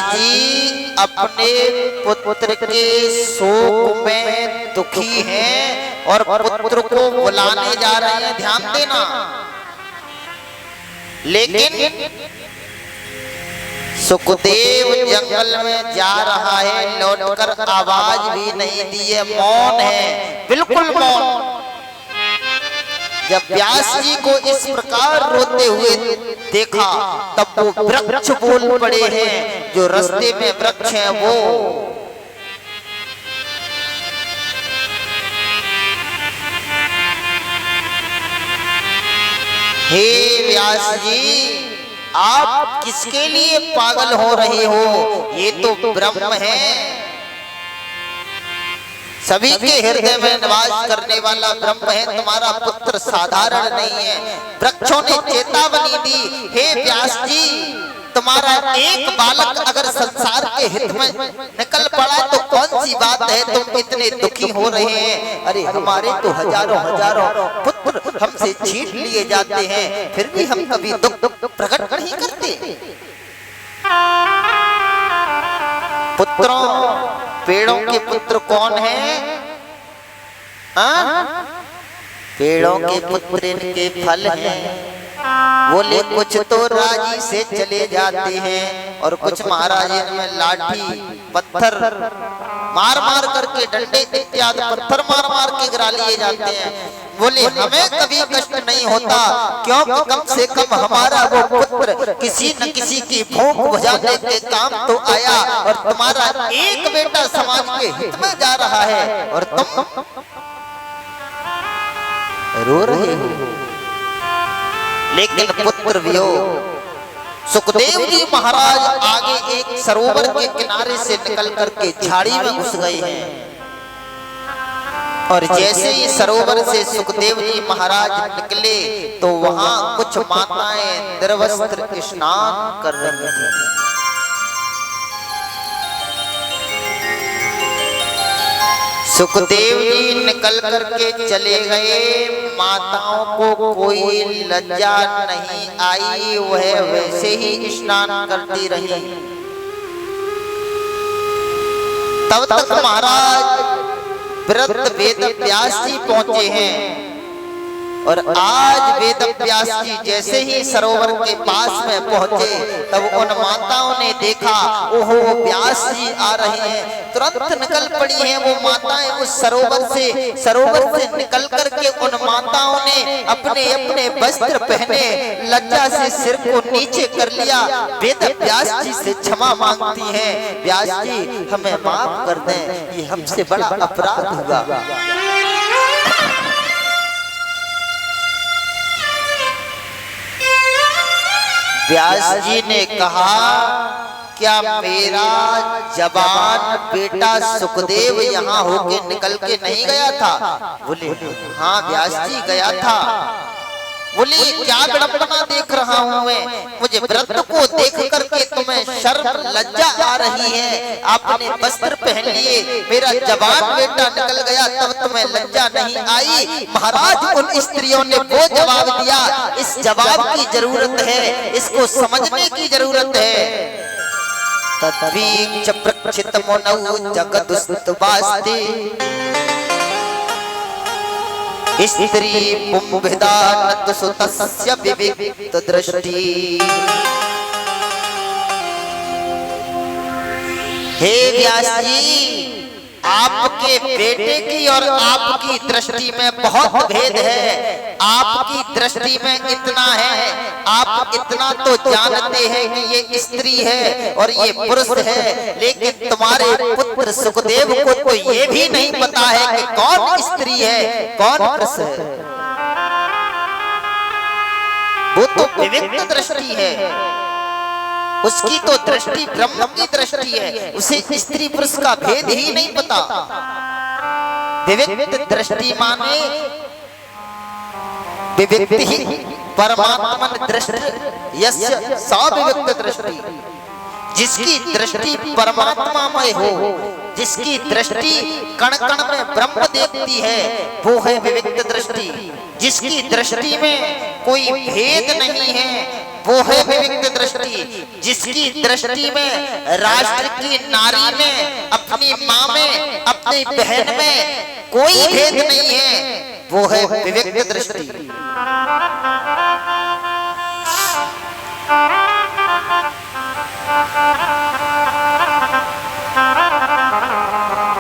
जी अपने पुत्र के शोक में दुखी हैं और पुत्र को बुलाने जा रहे हैं, ध्यान देना। लेकिन सुखदेव जंगल में जा रहा है, लौटकर आवाज भी नहीं दी है, मौन है, बिल्कुल मौन। जब व्यास जी को इस प्रकार रोते हुए देखा तब वो वृक्ष बोल पड़े हैं, जो रास्ते में वृक्ष हैं वो। हे व्यास जी, आप किसके लिए पागल हो रहे हो? ये तो ब्रह्म है, सभी के हृदय में निवास करने वाला ब्रह्म है, तुम्हारा पुत्र साधारण नहीं है। वृक्षों ने चेतावनी दी, हे व्यास जी, तुम्हारा एक बालक अगर संसार के हित में निकल पड़ा तो कौन सी बात है, तुम इतने दुखी हो रहे हैं? अरे हमारे तो हजारों हजारों पुत्र हमसे छीन लिए जाते हैं, फिर भी हम कभी दुख प्रकट नहीं करते। पुत्रों, पेड़ों के पुत्र कौन है? पेड़ों के पुत्र इनके फल हैं। बोले कुछ तो राजी से चले जाते हैं और कुछ महाराज इनमें लाठी पत्थर मार मार करके, डंडे इत्यादि पत्थर मार मार के गिरा लिए जाते हैं। बोले हमें कभी कष्ट नहीं होता, क्योंकि कम से कम हमारा वो पुत्र किसी न किसी की भूख बुझाने के काम तो आया, और तुम्हारा एक बेटा समाज के हित में जा रहा है और तुम रो रहे हो। लेकिन पुत्र वियोग। सुखदेव जी महाराज आगे एक सरोवर के किनारे से निकल करके झाड़ी में घुस गए हैं, और जैसे ही सरोवर से सुखदेव जी महाराज निकले तो वहां कुछ माताएं निर्वस्त्र स्नान कर रही थी। सुखदेव जी निकल करके चले गए, माताओं को कोई लज्जा नहीं आई, वह वैसे ही स्नान करती रही। तब तक महाराज वृद्ध वेद व्यास जी पहुंचे हैं, और आज वेद व्यास जी जैसे ही सरोवर के पास में पहुंचे तब उन माताओं ने देखा, ओहो व्यास जी आ रहे हैं। तुरंत निकल पड़ी हैं वो माताएं उस सरोवर से निकल करके उन माताओं ने अपने अपने वस्त्र पहने, लज्जा से सिर को नीचे कर लिया, वेद व्यास जी से क्षमा मांगती हैं। व्यास जी हमें माफ कर दें, ये हमसे बड़ा अपराध हुआ। व्यास जी ने कहा, क्या मेरा जवान बेटा सुखदेव यहाँ होके निकल के नहीं गया था? बोले हाँ व्यास जी गया था। बोले क्या बड़पना देख रहा हूँ मैं, मुझे वृद्ध को देख करके तुम्हें शर्म लज्जा आ रही है। आपने वस्त्र पहन लिए, मेरा जवान बेटा निकल गया तब तुम्हें लज्जा नहीं आई। महाराज उन स्त्रियों ने वो जवाब दिया, इस जवाब की जरूरत है, इसको समझने की जरूरत है। तद्वीक्ष प्रक्षित मुनौ जगदुस्तवास्ते स्त्री पुंभिदानत सुतस्य विविक्त दृष्टि। हे व्यास जी, आपके बेटे की और आपकी दृष्टि में बहुत भेद है। आपकी दृष्टि में इतना है, आप इतना तो जानते हैं कि ये स्त्री है और ये पुरुष है, लेकिन तुम्हारे पुत्र सुखदेव को तो ये भी नहीं पता है कि कौन स्त्री है कौन पुरुष है। वो तो विविक्त दृष्टि है, उसकी तो दृष्टि ब्रह्म की दृष्टि है, उसे स्त्री पुरुष का भेद ही नहीं पता। विविक्त दृष्टि माने विविक्त ही परमात्मन दृष्टि यस्य सा विविक्त दृष्टि। जिसकी दृष्टि परमात्मामय हो, जिसकी दृष्टि कण कण में ब्रह्म देखती है, वो है विविक्त दृष्टि। जिसकी दृष्टि में कोई भेद नहीं है, वो है विविक्त दृष्टि, जिसकी दृष्टि में राष्ट्र की नारी में, अपनी माँ में, अपनी बहन में कोई भेद नहीं है। वो है विविक्त दृष्टि।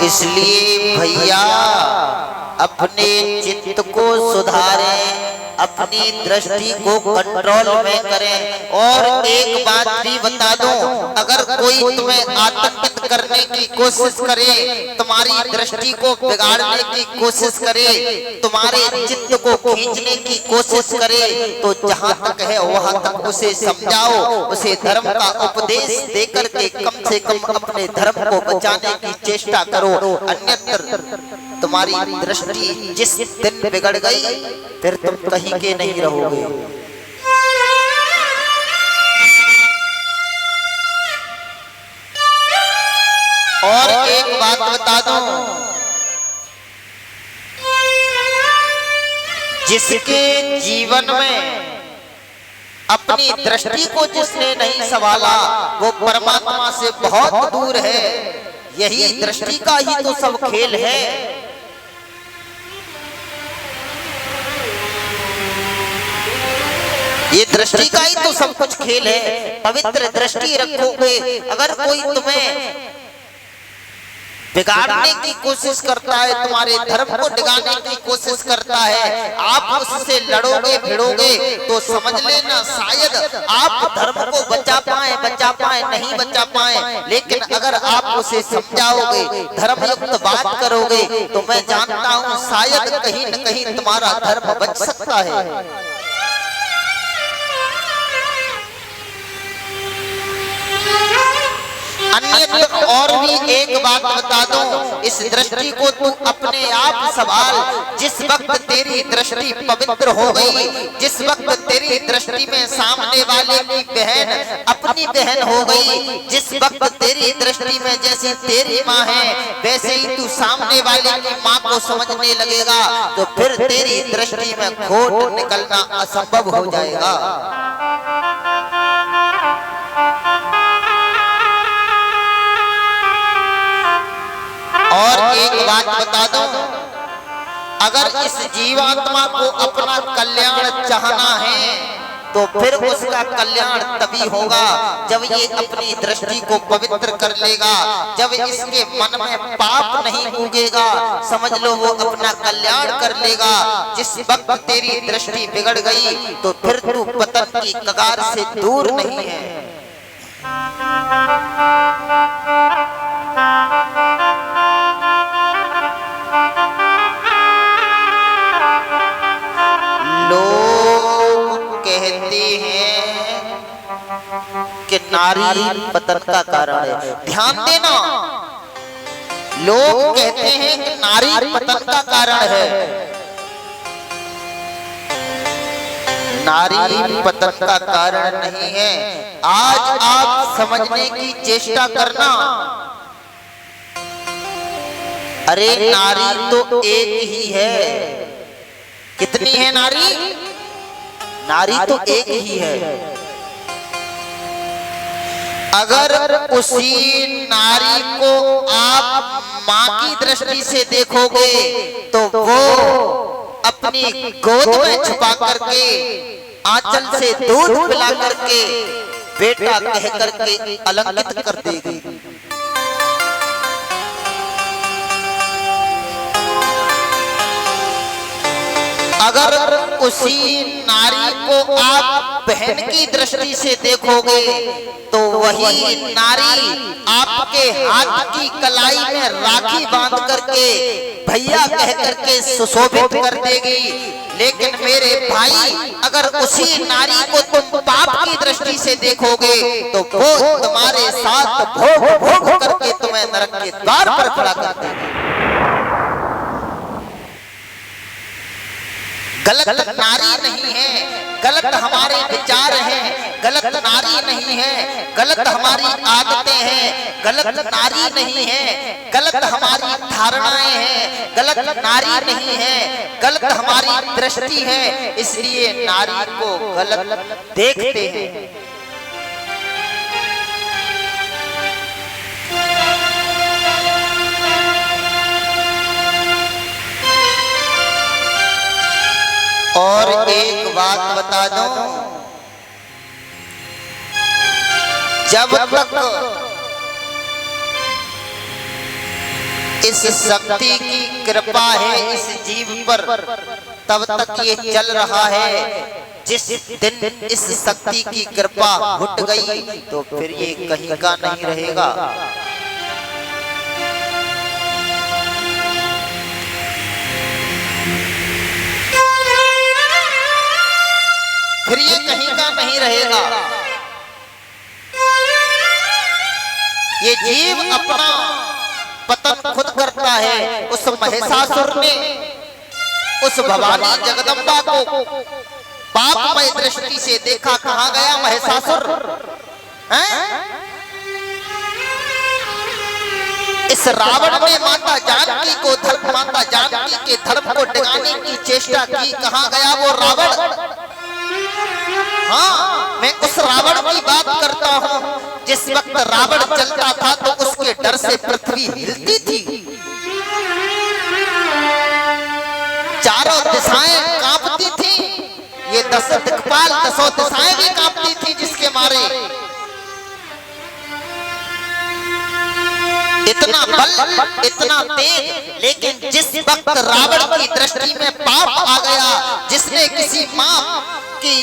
इसलिए भैया अपने चित्त को सुधारें, अपनी दृष्टि को कंट्रोल में करें। और एक बात भी बता दूं, अगर कोई तुम्हें आतंकित करने की कोशिश करे, तुम्हारी दृष्टि को बिगाड़ने की कोशिश करे, तुम्हारे चित्त को खींचने की कोशिश करे, तो जहां तक है वहां तक उसे समझाओ, उसे धर्म का उपदेश देकर के कम से कम अपने धर्म को बचाने की चेष्टा करो। अन्यथा तुम्हारी दृष्टि जिस दिन बिगड़ गई फिर तुम कहीं के नहीं रहोगे। और एक बात बता दूं, जिसके जीवन में अपनी दृष्टि को जिसने नहीं संभाला वो परमात्मा से बहुत दूर है। यही दृष्टि का ही तो सब खेल है। ये दृष्टि का ही तो सब कुछ खेल है। पवित्र दृष्टि रखोगे, अगर कोई तुम्हें बिगाड़ने की कोशिश करता है, तुम्हारे धर्म को डिगाने की कोशिश करता है, आप उससे लड़ोगे भिड़ोगे तो समझ लेना शायद आप धर्म को बचा पाए नहीं बचा पाए। लेकिन अगर आप उसे समझाओगे, धर्मयुक्त बात करोगे, तो मैं जानता हूँ शायद कहीं न कहीं तुम्हारा धर्म बच सकता है। अन्य और भी एक बात बता दूं, इस दृष्टि को तू अपने आप संभाल। जिस वक्त तेरी दृष्टि पवित्र हो गई, जिस वक्त तेरी दृष्टि में सामने वाले की बहन अपनी बहन हो गई, जिस वक्त तेरी दृष्टि में जैसी तेरी माँ है वैसे ही तू सामने वाले की माँ को समझने लगेगा, तो फिर तेरी दृष्टि में खोट निकलना असंभव हो जाएगा। और एक बात बता दूं, अगर इस जीवात्मा को अपना कल्याण चाहना है तो फिर उसका कल्याण तभी होगा जब ये अपनी दृष्टि को पवित्र कर लेगा, जब इसके मन में पाप नहीं उगेगा, समझ लो वो अपना कल्याण कर लेगा। जिस वक्त तेरी दृष्टि बिगड़ गई तो फिर तू पतन की कगार से दूर नहीं है। लोग कहते हैं कि नारी पतन का कारण है। ध्यान देना, लोग कहते हैं कि नारी पतन का कारण है। नारी पतन का कारण नहीं है। आज आप समझने की चेष्टा करना, अरे नारी तो एक ही है। कितनी है नारी? नारी तो एक ही है। अगर उसी नारी को आप माँ की दृष्टि से देखोगे तो वो अपनी गोद में छुपा करके, आंचल से दूध पिला करके बेटा कह करके अलंकित कर देगी। अगर उसी नारी को आप बहन की दृष्टि से देखोगे तो वही नारी आपके हाथ की कलाई में राखी बांध करके भैया कह करके सुशोभित कर देगी। लेकिन मेरे भाई, अगर उसी नारी को तुम पाप की दृष्टि से देखोगे तो वो तुम्हारे साथ भोग भोग करके तुम्हें नरक के द्वार पर खड़ा कर देगी। गलत नारी नहीं है, गलत हमारे विचार हैं, गलत नारी नहीं है, गलत हमारी आदतें हैं, गलत नारी नहीं है, गलत हमारी धारणाएं हैं, गलत नारी नहीं है, गलत हमारी दृष्टि है, इसलिए नारी को गलत देखते हैं। और एक बात बता दूं, जब तक इस शक्ति की कृपा है इस जीव पर, तब तक ये चल रहा है। जिस दिन इस शक्ति की कृपा घुट गई तो फिर ये कहीं का नहीं रहेगा। फिर ये कहीं का नहीं रहेगा। ये जीव अपना पतन खुद करता है। उस महिषासुर ने उस भवानी जगदम्बा को पापमय दृष्टि से देखा। कहाँ गया महिषासुर? इस रावण ने माता जानकी को माता जानकी के धर्म को डिगाने की चेष्टा की। कहाँ गया वो रावण? हाँ, मैं उस रावण की बात करता हूँ जिस वक्त रावण चलता था तो उसके डर से पृथ्वी हिलती थी, चारों दिशाएं कांपती थी। ये 10 दिक्पाल 10 दिशाएं भी कांपती थी जिसके मारे। इतना बल, इतना तेज। लेकिन जिस वक्त रावण की दृष्टि में पाप आ गया, जिसने किसी मां की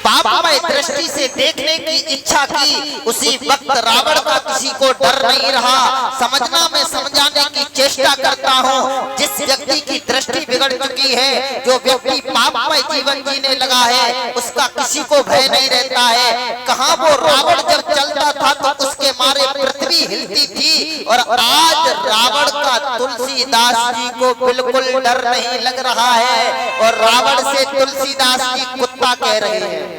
पापमय दृष्टि से देखने की इच्छा की, उसी वक्त रावण का किसी को डर नहीं रहा। समझना, मैं समझाने की चेष्टा करता हूँ। जिस व्यक्ति की दृष्टि बिगड़ चुकी है, जो व्यक्ति पापमय जीवन जीने लगा है, उसका किसी को भय नहीं रहता है। कहाँ वो रावण जब चलता था तो उसके मारे पृथ्वी हिलती थी, और आज रावण का तुलसीदास जी को बिल्कुल डर नहीं लग रहा है, और रावण से तुलसीदास जी कुत्ता कह रहे हैं।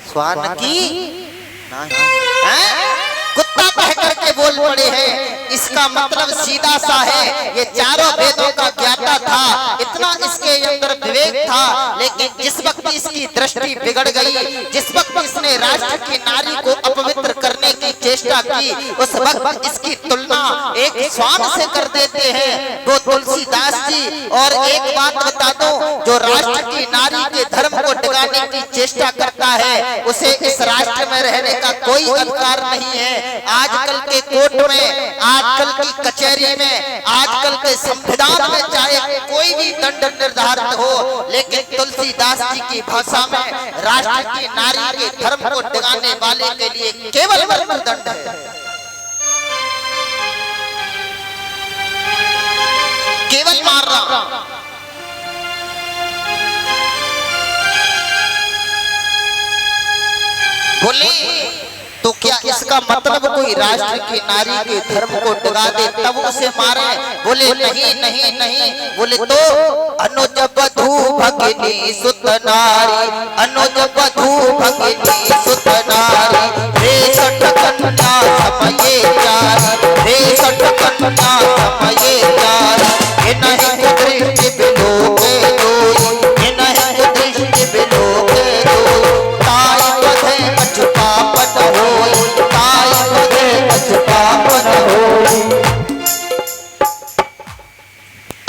स्वान की कुत्ता कह करके बोल पड़े हैं। इसका मतलब सीधा सा है, ये चारों वेदों का ज्ञाता था, इतना इसके अंदर विवेक था। लेकिन जिस वक्त इसकी दृष्टि बिगड़ गई, जिस वक्त इसने राष्ट्र की नारी को अपवित्र करने की चेष्टा की, उस वक्त इसकी तुलना एक स्वान से कर देते हैं वो तुलसीदास जी। और एक बात बता दो, जो राष्ट्र की नारी के धर्म को डिगाने की चेष्टा करता है, उसे इस राष्ट्र में रहने का कोई अधिकार नहीं है। आजकल के कोर्ट में, आजकल की कचहरी में, आजकल के संविधान में चाहे कोई भी दंड निर्धारित हो, लेकिन तुलसीदास जी की भाषा में राष्ट्र की नारी के धर्म को डिगाने वाले के लिए केवल मृत्युदंड है, केवल मारना। बोले तो क्या इसका मतलब कोई राष्ट्र की नारी के धर्म को डिगा दे तब उसे मारे? बोले नहीं नहीं नहीं। बोले तो अनुज वधू भगिनी सुत नारी, अनुज वधू भगिनी सुत नारी, रे सटकन्ना समये चारी, रे सटकन्ना समये चारी, ये नहीं दृष्टि बिलोके दोई, ये नहीं दृष्टि बिलोके दोई, ताई बधे अछुपापन होई, ताई बधे अछुपापन होई।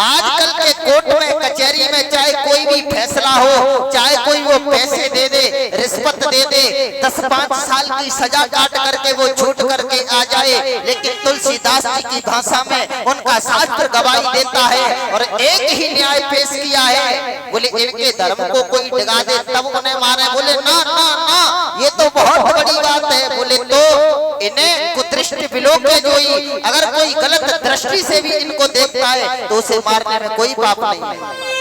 आजकल के कोर्ट में, कचहरी में चाहे कोई भी फैसला हो, चाहे कोई वो पैसे दे दे, रिश्वत दे दे, 10-5 साल की सजा काट करके वो छूट करके आ जाए, लेकिन तुलसीदास जी की भाषा में उनका शास्त्र गवाही देता है। और एक ही न्याय पेश किया है, बोले इनके धर्म को कोई डिगा दे तब उन्हें मारे। बोले ना ना ना, ये तो बहुत बड़ी बात है। बोले तो इन्हें कुदृष्टि बिलोके जोई, अगर कोई गलत दृष्टि से भी इनको देखता है तो उसे मारने में कोई पाप नहीं है।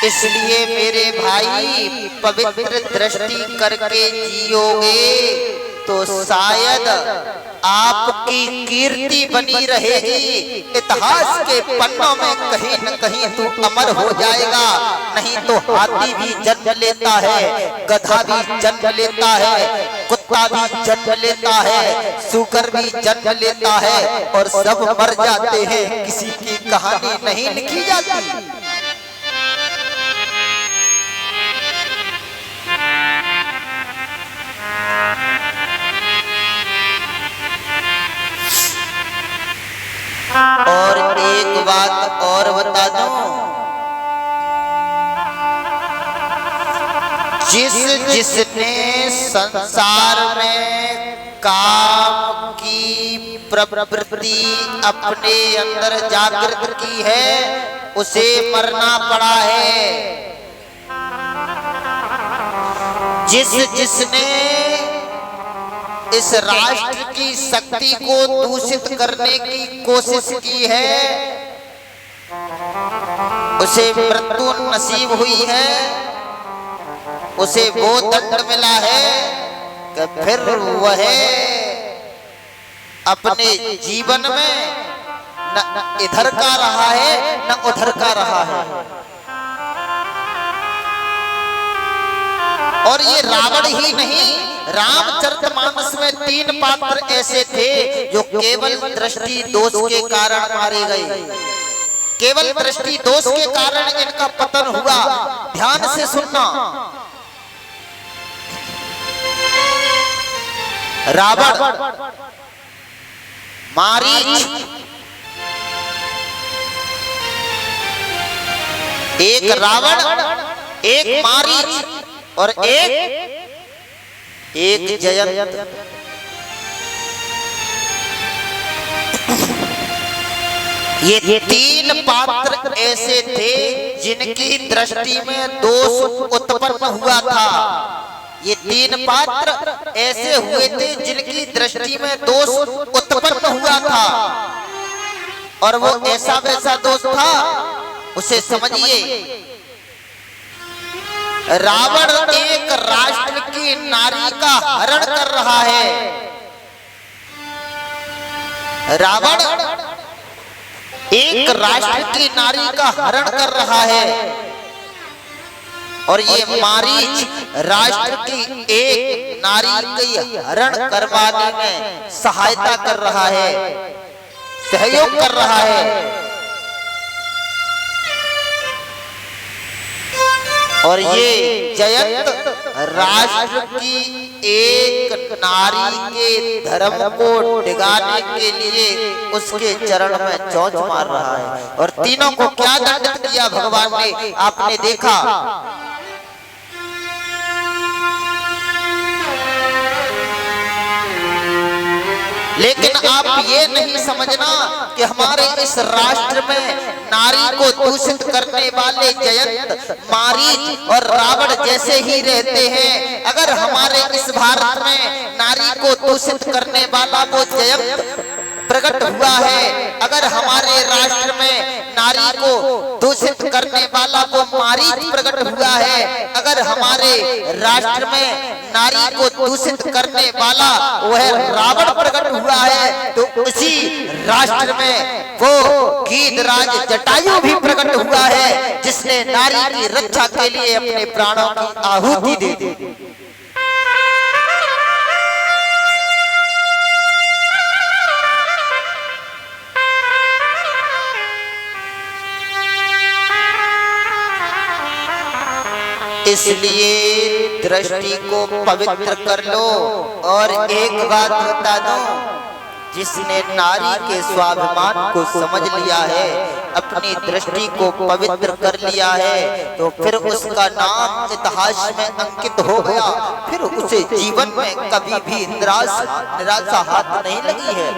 इसलिए मेरे भाई पवित्र दृष्टि करके जियोगे तो शायद आपकी कीर्ति बनी रहेगी, इतिहास के पन्नों में कहीं न कहीं तू अमर हो जाएगा। नहीं तो हाथी भी जन्म लेता है, गधा भी जन्म लेता है, कुत्ता भी जन्म लेता है, सूकर भी जन्म लेता है और सब मर जाते हैं, किसी की कहानी नहीं लिखी जाती। और एक बात और बता दूं, जिसने संसार में काम की प्रवृत्ति अपने अंदर जागृत की है, उसे मरना पड़ा है। जिसने इस राष्ट्र की शक्ति को दूषित करने की कोशिश की है, उसे मृत्यु नसीब हुई है, उसे वो दंड मिला है कि फिर वह अपने जीवन में न इधर का रहा है न उधर का रहा है। और ये रावण ही नहीं, रामचरितमानस में 3 पात्र ऐसे थे जो केवल दृष्टि दोष के कारण मारे गए। केवल दृष्टि दोष के कारण इनका पतन हुआ। ध्यान से सुनना, रावण, मारीच, एक रावण, एक मारीच और एक जयंत। ये 3 पात्र ऐसे थे जिनकी दृष्टि में दोष उत्पन्न हुआ था। ये 3 पात्र ऐसे हुए थे जिनकी दृष्टि में दोष उत्पन्न हुआ था, और वो ऐसा वैसा दोष था, उसे समझिए। रावण एक राष्ट्र की नारी का हरण कर रहा है। रावण एक राष्ट्र की नारी का हरण कर रहा है, और ये मारीच राष्ट्र की एक नारी की हरण करवाने में सहायता कर रहा है, सहयोग कर रहा है। और ये जयंत राष्ट्र की एक नारी के धर्म को डिगाने के लिए उसके चरण में चोंच मार रहा है। और तीनों को क्या दंडित किया भगवान ने, आपने देखा। लेकिन आप ये नहीं समझना कि हमारे इस राष्ट्र में नारी को दूषित करने वाले जयंत, मारीच और रावण जैसे ही रहते हैं। अगर हमारे इस भारत में नारी को दूषित करने वाला वो जयंत प्रकट हुआ है, अगर हमारे राष्ट्र में नारी को दूषित करने वाला वो मारीच प्रकट हुआ है, अगर हमारे राष्ट्र में नारी को दूषित करने वाला वह रावण प्रकट हुआ है, तो उसी राष्ट्र में वो गीधराज जटायु भी प्रकट हुआ है, जिसने नारी की रक्षा के लिए अपने प्राणों की आहुति दे दी। इसलिए दृष्टि को पवित्र कर लो। और एक बात बता दूं, जिसने नारी के स्वाभिमान को समझ लिया है, अपनी दृष्टि को पवित्र कर लिया है, तो फिर उसका नाम इतिहास में अंकित हो गया। फिर उसे जीवन में कभी भी निराशा हाथ नहीं लगी है।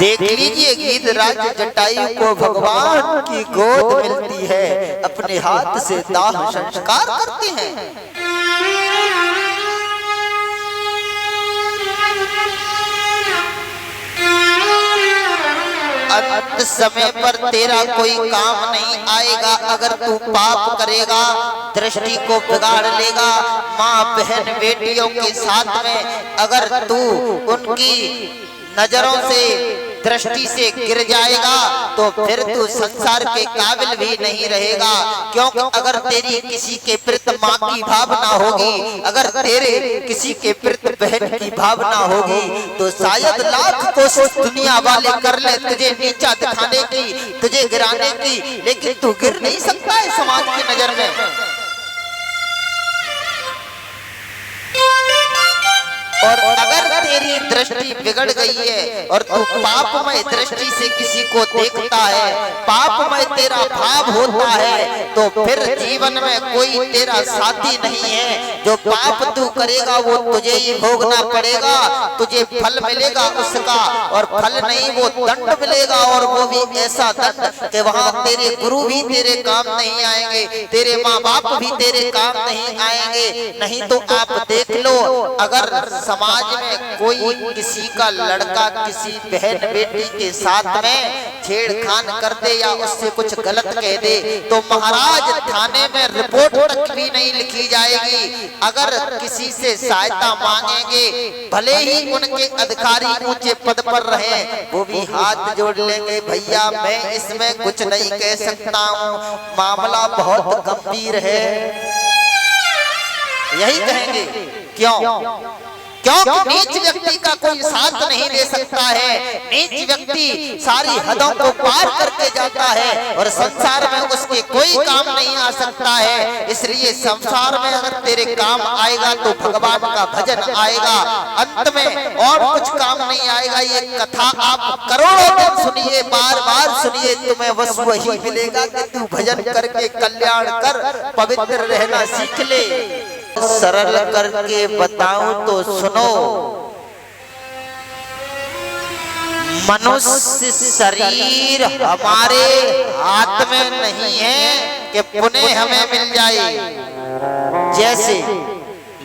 देख लीजिए, गीधराज जटायु को भगवान की गोद मिलती है, अपने हाथ से दाह संस्कार करते हैं। अंत समय पर तेरा कोई काम नहीं आएगा अगर तू पाप करेगा, दृष्टि को बिगाड़ लेगा, माँ बहन बेटियों के साथ में अगर तू उनकी नजरों से दृष्टि से गिर जाएगा तो फिर तू संसार के काबिल भी नहीं रहेगा। क्योंकि अगर तेरी किसी के प्रति माँ की भावना होगी, अगर तेरे किसी के प्रति बहन की भावना होगी तो शायद लाख कोशिश दुनिया वाले कर ले तुझे नीचा दिखाने की, तुझे गिराने की, लेकिन तू गिर नहीं सकता है समाज की नजर में। और अगर तेरी दृष्टि बिगड़ गई है और तू पापमय दृष्टि से किसी को देखता है, पापमय तेरा भाव होता है, तो फिर जीवन में कोई तेरा साथी नहीं है। जो पाप तू करेगा वो तुझे ही भोगना पड़ेगा, तुझे फल मिलेगा उसका, और फल नहीं वो दंड मिलेगा, और वो भी ऐसा दंड कि वहाँ तेरे गुरु भी तेरे काम नहीं आएंगे, तेरे माँ बाप भी तेरे काम नहीं आएंगे। नहीं तो आप देख लो, अगर समाज में कोई किसी का लड़का किसी बहन बेटी के साथ में छेड़खान कर दे या उससे कुछ गलत कह दे तो महाराज थाने में रिपोर्ट तक भी नहीं लिखी जाएगी। अगर किसी से सहायता मांगेंगे, भले ही उनके अधिकारी ऊंचे पद पर रहे, वो भी हाथ जोड़ लेंगे, भैया मैं इसमें कुछ नहीं कह सकता हूँ, मामला बहुत गंभीर है, यही कहेंगे। क्यों? क्योंकि नीच व्यक्ति का कोई साथ नहीं दे सकता है। नीच व्यक्ति सारी हदों को पार करके जाता है और संसार में उसके कोई काम नहीं आ सकता है। इसलिए संसार में अगर तेरे काम आएगा तो भगवान का भजन आएगा, अंत में और कुछ काम नहीं आएगा। ये कथा आप करोड़ों दिन सुनिए, बार बार सुनिए, तुम्हें बस वही मिलेगा कि तू भजन करके कल्याण कर पवित्र रहना सीख ले। सरल करके बताऊं तो सुनो, मनुष्य शरीर हमारे हाथ में नहीं है कि पुण्य हमें मिल जाए। जैसे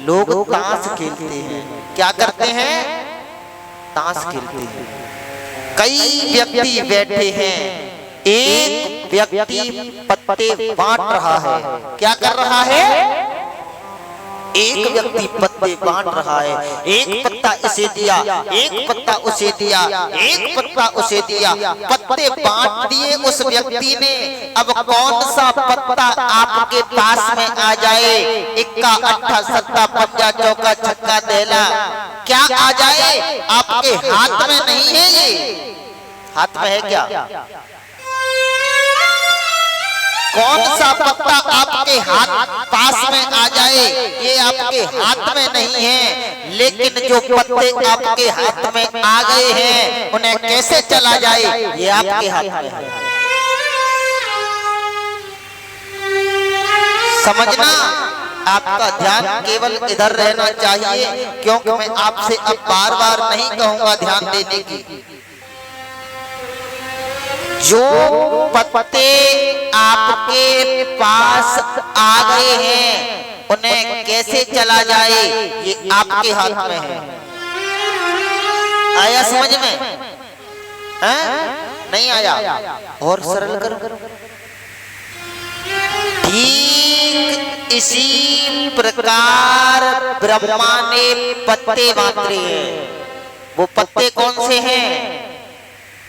लोग ताश खेलते हैं, क्या करते हैं? ताश खेलते हैं। कई व्यक्ति बैठे हैं, एक व्यक्ति पत्ते बांट रहा है। क्या कर रहा है? एक व्यक्ति पत्ते बांट रहा है, एक पत्ता इसे दिया, एक पत्ता उसे दिया, एक पत्ता उसे दिया, पत्ते बांट दिए उस व्यक्ति ने। अब कौन सा पत्ता आपके पास में आ जाए? इक्का अट्ठा सत्ता पंजा चौका छक्का देला, क्या आ जाए? आपके हाथ में नहीं है, ये हाथ में है क्या? कौन सा पत्ता आपके हाथ पास में आ जाए ये आपके हाथ में नहीं है, लेकिन जो पत्ते आपके हाथ में आ गए हैं उन्हें कैसे चला जाए ये आपके हाथ में है। समझना, आपका ध्यान केवल इधर रहना चाहिए, क्योंकि मैं आपसे अब बार बार नहीं कहूंगा ध्यान देने की। जो पत्ते आपके पास आ गए हैं उन्हें कैसे चला जाए ये आपके हाथ में है। आया समझ में? नहीं आया? और सरल करो। ठीक इसी प्रकार ब्रह्मा ने पत्ते बांटे हैं। वो पत्ते कौन से हैं?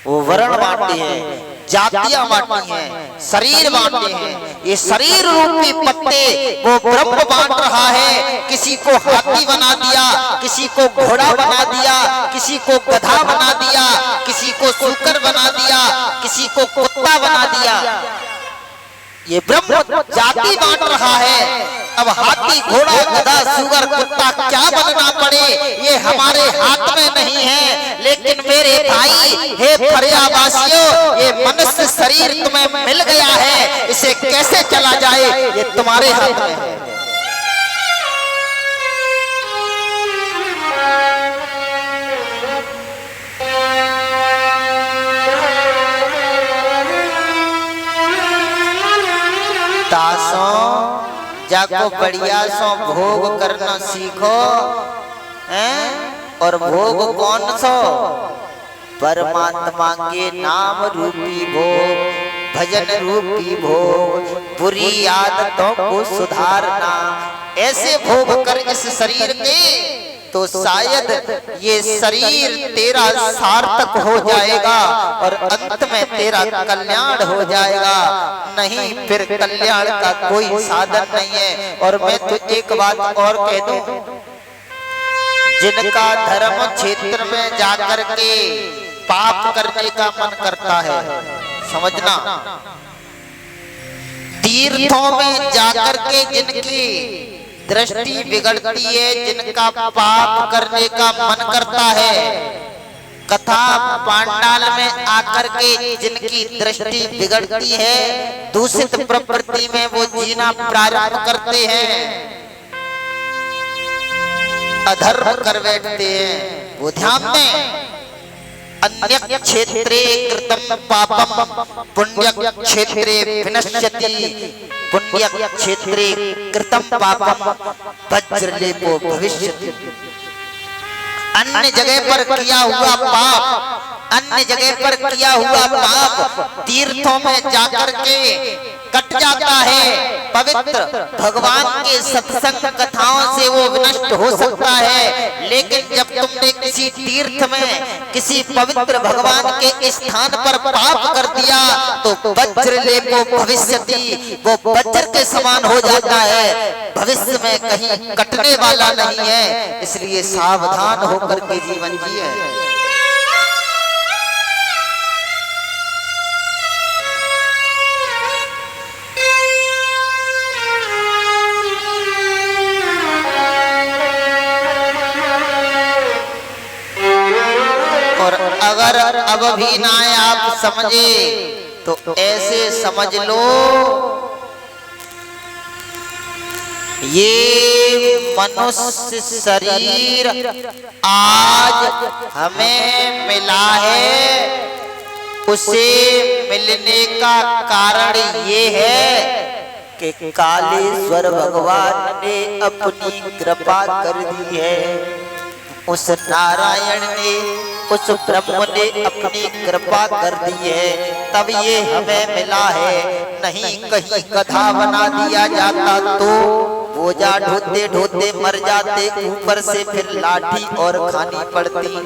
वो वर्ण बांटे हैं, जातियां बांटी हैं, शरीर बांटे हैं। ये शरीर रूपी पत्ते वो ब्रह्म बांट रहा है। किसी को हाथी बना दिया, किसी को घोड़ा बना दिया, किसी को गधा बना दिया, किसी को सूकर बना दिया, किसी को कुत्ता बना दिया। ये ब्रह्म जाति बांट रहा है। अब हाथी घोड़ा गधा सूगर कुत्ता क्या बनना पड़े ये हमारे हाथ में नहीं है। लेकिन मेरे भाई, हे पर्यावासियों, ये मनुष्य शरीर तुम्हें मिल गया है, इसे कैसे चला जाए ये तुम्हारे हाथ में है। तासों जाको बढ़िया सो भोग करना सीखो हैं। और भोग कौन सो? परमात्मा के नाम रूपी भोग, भजन रूपी भोग, बुरी आदतों को सुधारना, ऐसे भोग कर इस शरीर के तो शायद ये शरीर तेरा सार्थक हो जाएगा और अंत में तेरा कल्याण हो जाएगा। नहीं फिर कल्याण का कोई साधन नहीं है। और मैं तो एक बात और कह दूं, जिनका धर्म क्षेत्र में जाकर के पाप करने का मन करता है, समझना, तीर्थों में जाकर के जिनकी दृष्टि बिगड़ती है, जिनका पाप करने का मन करता है, कथा पांडाल में आकर के जिनकी दृष्टि बिगड़ती है, दूषित प्रवृत्ति में वो जीना प्रारंभ करते हैं, अधर्म कर बैठते हैं, वो ध्यान दें, अन्य क्षेत्रे कृतम पापम पुण्य क्षेत्रे विनश्यति, पुण्य क्षेत्रे कृतम पापम वज्रलेपो भविष्यति। अन्य जगह पर किया हुआ पाप, अन्य जगह पर किया हुआ पाप तीर्थों में जाकर के कट जाता है। पवित्र भगवान के सत्संग कथाओं से वो विनष्ट हो सकता है, लेकिन जब तुमने किसी तीर्थ में किसी पवित्र भगवान के स्थान पर पाप कर दिया तो वज्रलेपो भविष्यति, वो वज्र के समान हो जाता है, भविष्य में कहीं कटने वाला नहीं है। इसलिए सावधान होकर के जीवन जिए। और अगर अब भी ना आप समझे तो ऐसे समझ लो, ये मनुष्य शरीर आज हमें मिला है, उसे मिलने का कारण ये है कि कालेश्वर भगवान ने अपनी कृपा कर दी है, उस नारायण ने, उस ब्रह्म ने अपनी कृपा कर दी है, तब ये हमें मिला है। नहीं कहीं गधा बना दिया जाता तो बोझा ढोते ढोते मर जाते, ऊपर से फिर लाठी और खानी पड़ती,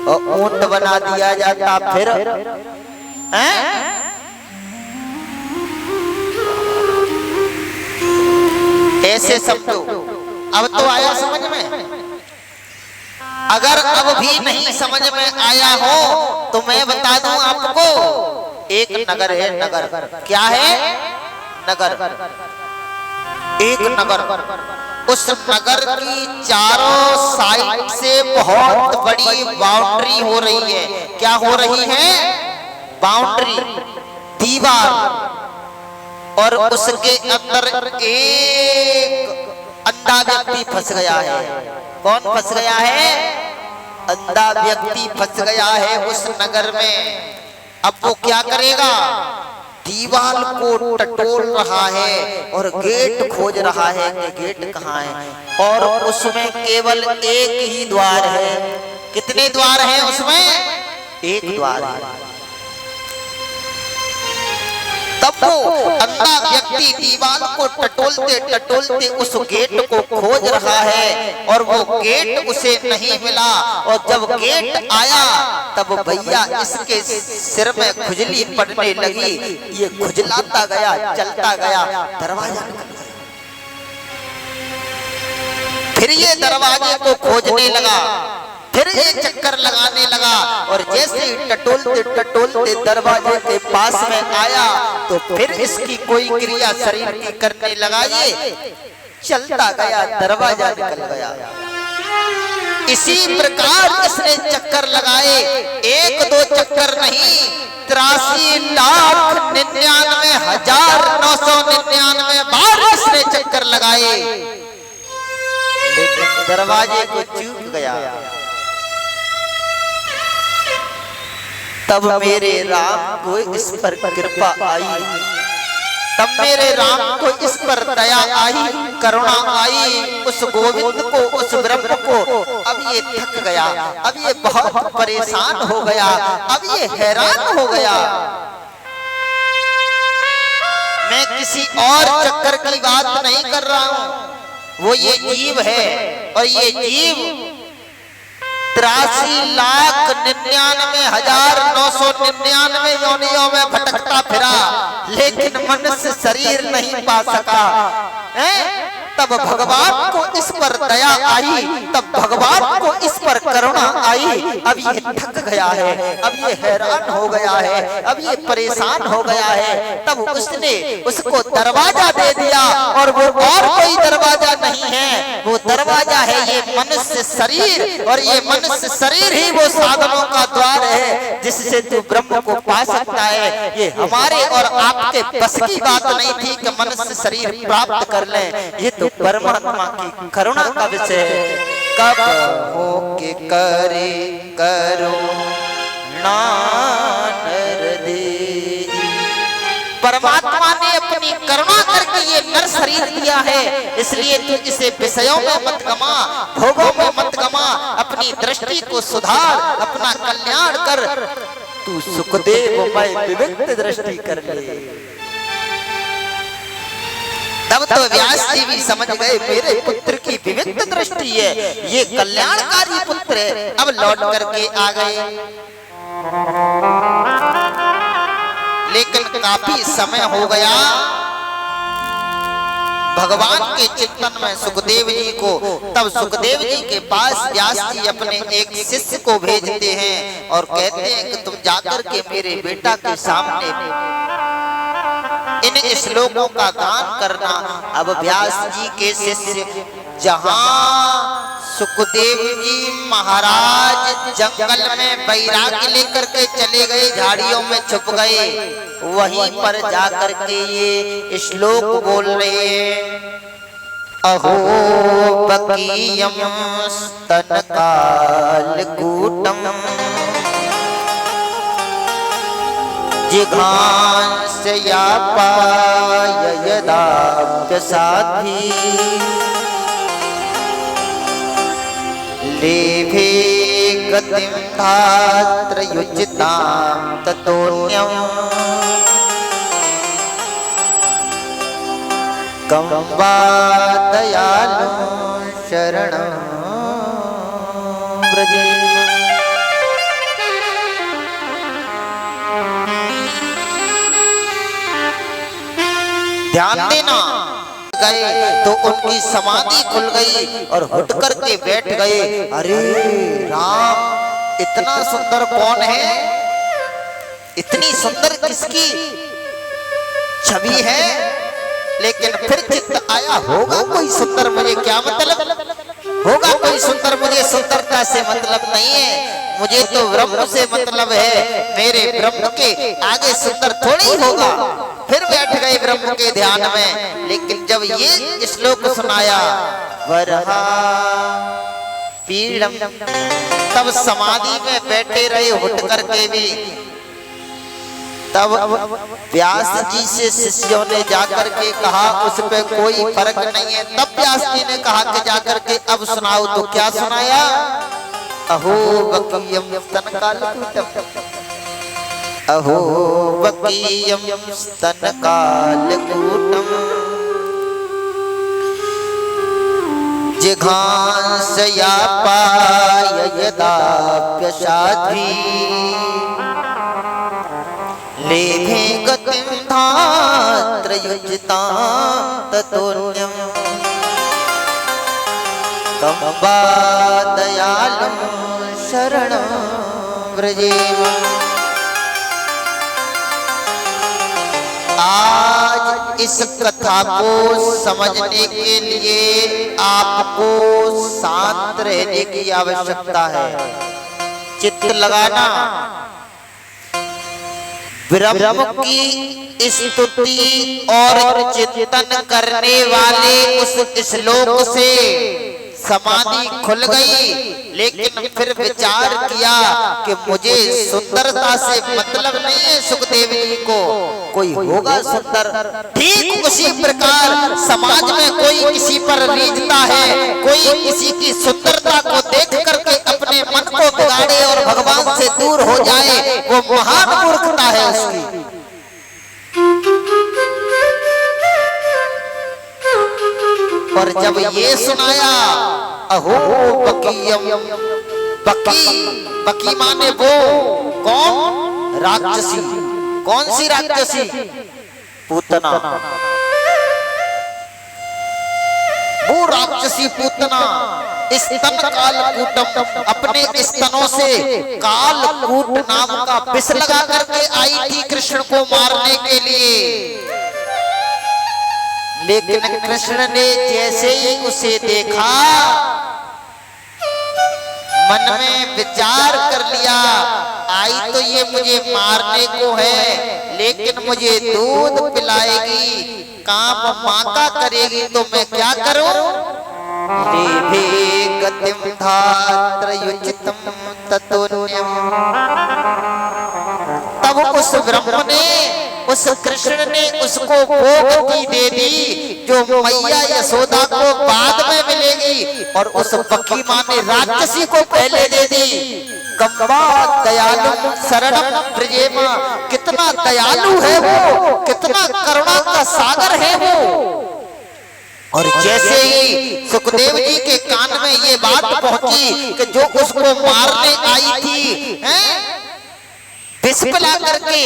और ऊंट बना दिया जाता फिर ऐसे समझो। अब तो आया समझ में? अगर अब भी नहीं समझ में आया हो तो मैं बता दूं आपको, एक नगर है, नगर क्या है? नगर, एक नगर, उस नगर की चारों साइड से बहुत बड़ी बाउंड्री हो रही है। क्या हो रही है? बाउंड्री, दीवार, और उसके अंदर एक अंधा व्यक्ति फंस गया है। कौन फंस गया है? अंधा व्यक्ति फंस गया है उस नगर में। अब वो क्या करेगा? दीवार को टटोल रहा है और गेट खोज रहा है कि गेट कहाँ है, और उसमें केवल एक ही द्वार है। कितने द्वार हैं उसमें? एक द्वार है। तब वो अंधा व्यक्ति दीवार को टटोलते टटोलते उस गेट को खोज रहा है, और वो गेट उसे नहीं मिला। और जब गेट आया तब भैया इसके सिर में खुजली पड़ने लगी। ये खुजलाता गया, चलता गया, दरवाजा निकल गया। फिर ये दरवाजे को खोजने लगा, फिर ये चक्कर लगाने लगा, और जैसे ही टटोलते टटोलते दरवाजे के पास में आया तो फिर इसकी कोई क्रिया शरीर की करने लगा। ये चलता गया, दरवाजा निकल गया। इसी प्रकार इसने चक्कर लगाए, 1 2 चक्कर नहीं, 83,99,999 बार इसने चक्कर लगाए, लेकिन दरवाजे को चूक गया। तब मेरे राम को इस पर कृपा आई, तब मेरे राम को इस पर दया आई, करुणा आई, उस गोविंद को, उस ब्रह्म को। अब ये थक गया, अब ये बहुत परेशान हो गया, अब ये हैरान हो गया। मैं किसी और चक्कर की बात नहीं कर रहा हूं, वो ये जीव है। और ये जीव 83,99,999 योनियों में भटकता फिरा, लेकिन मनुष्य शरीर नहीं पा सका है। तब भगवान को इस पर दया आई, तब भगवान को इस पर करुणा आई। अब ये थक गया है, अब ये हैरान हो गया है, अब ये परेशान हो गया है। तब उसने उसको दरवाजा दे दिया, और वो और कोई दरवाजा नहीं है, वो दरवाजा है ये मनुष्य शरीर। और ये मनुष्य शरीर ही वो साधनों का द्वार है जिससे तू ब्रह्म को पा सकता है। ये हमारे और आपके बस की बात नहीं थी कि मनुष्य शरीर प्राप्त कर ले, ये तो परमात्मा की करुणा का विषय है। कब हो के करे करुणा नरदे, परमात्मा ने अपनी करुणा करके ये नर शरीर दिया है। इसलिए तू इसे विषयों में मत गमा, भोगों में मत गमा, अपनी दृष्टि को सुधार, अपना कल्याण कर। तू सुखदेव मैं विविक्त दृष्टि कर ले। तब तो व्यास जी भी समझ गए मेरे पुत्र की विविध दृष्टि है, ये कल्याणकारी पुत्र है। अब लौट करके आ गए, लेकिन काफी समय हो गया। भगवान के चिंतन में सुखदेव जी को, तब सुखदेव जी के पास व्यास जी अपने एक शिष्य को भेजते हैं और कहते हैं कि तुम जाकर के मेरे बेटा के सामने इन श्लोकों का गान करना। अब व्यास जी के शिष्य जहां सुखदेव जी महाराज जंगल में बैराग्य लेकर के चले गए, झाड़ियों में छुप गए, वहीं पर जाकर के ये श्लोक बोल रहे हैं। अहो बकीयम स्तनकालकूटम जिघांसयापाय यदाप्यसाधि लेभे गतिं धात्र युचितां ततोऽन्यं कं वा दयालुं शरणं व्रजे। ध्यान देना, गए तो उनकी समाधि खुल गई और उठ करके बैठ गए। अरे राम, इतना सुंदर कौन है, इतनी सुंदर किसकी छवि है। लेकिन फिर चित्त आया, होगा कोई सुंदर, मुझे क्या मतलब, होगा कोई सुंदर, मुझे सुंदरता से मतलब नहीं है, मुझे तो ब्रह्म से मतलब है। मेरे ब्रह्म के आगे सुंदर थोड़ी होगा। फिर बैठ गए ब्रह्म के ध्यान में। लेकिन जब ये श्लोक सुनाया वरहा पीड़म, तब समाधि में बैठे रहे उठ करके भी। तब व्यास जी से शिष्यों ने जाकर के कहा उस पे कोई फर्क नहीं है। तब व्यास जी ने कहा कि जाकर के अब सुनाओ। तो क्या सुनाया? अहो बकीयम स्तनकालकूटम, अहो बकीयम स्तनकालकूटम जिघांसयापाय यदाप्यसाधि लेभे गतिं धात्र युजितां ततोऽन्यं कं वा दयालुं शरणं व्रजेम। आज इस कथा को समझने के लिए आपको शांत रहने की आवश्यकता है, चित्त लगाना। ब्रह्म की स्तुति और चिंतन करने वाले उस श्लोक से समाधि खुल गई। लेकिन फिर विचार किया कि मुझे सुंदरता से मतलब नहीं है, सुखदेव जी को कोई होगा सुंदर। ठीक उसी प्रकार समाज में कोई किसी पर रीझता है, कोई किसी की सुंदरता को देख करके अपने मन को बिगाड़े और भगवान से दूर हो जाए, वो महान मूर्खता है उसकी। और जब ये सुनाया, अहो बकीयम, बकी माने वो कौन? राक्षसी। कौन सी राक्षसी? पूतना। वो राक्षसी पूतना स्तन कालकूटम, अपने स्तनों से कालकूट नाम का विष लगा करके आई थी कृष्ण को मारने के लिए। लेकिन कृष्ण ने जैसे ही उसे देखा, मन में विचार कर लिया, आई तो ये मुझे मारने को है, लेकिन मुझे दूध पिलाएगी, काम माँ का करेगी, तो मैं क्या करूं? लेभे गतिम धात्रयुचितम ततोन्यम। तब उस ब्रह्म ने, उस कृष्ण ने उसको भोग की दे दी, जो मैया यशोदा को बाद में मिलेगी, और उस बकी माँ ने राक्षसी को पहले दे दी। गंगा दयालु शरणम ब्रजेमा, कितना दयालु है वो, कितना करुणा का सागर है वो। और जैसे ही सुखदेव जी के कान में ये बात पहुंची कि जो उसको मारने आई थी, विष पिला करके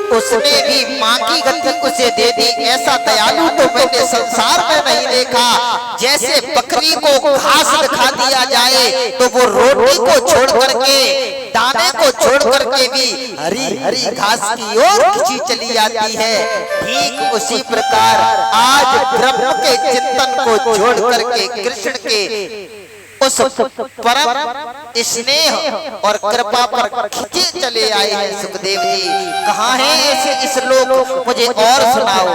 उसने भी माँ की गति उसे दे दी, ऐसा दयालु तो मैंने संसार में नहीं देखा। जैसे बकरी को घास दिखा दिया जाए तो वो रोटी को छोड़ करके, दाने को छोड़ करके भी हरी हरी घास की ओर खींची चली जाती है, ठीक उसी प्रकार आज ब्रह्म के चिंतन को छोड़ करके कृष्ण के उस परम स्नेह और कृपा पर खींचे चले आए हैं सुखदेव जी। कहाँ है ऐसे इस लोग, मुझे और सुनाओ।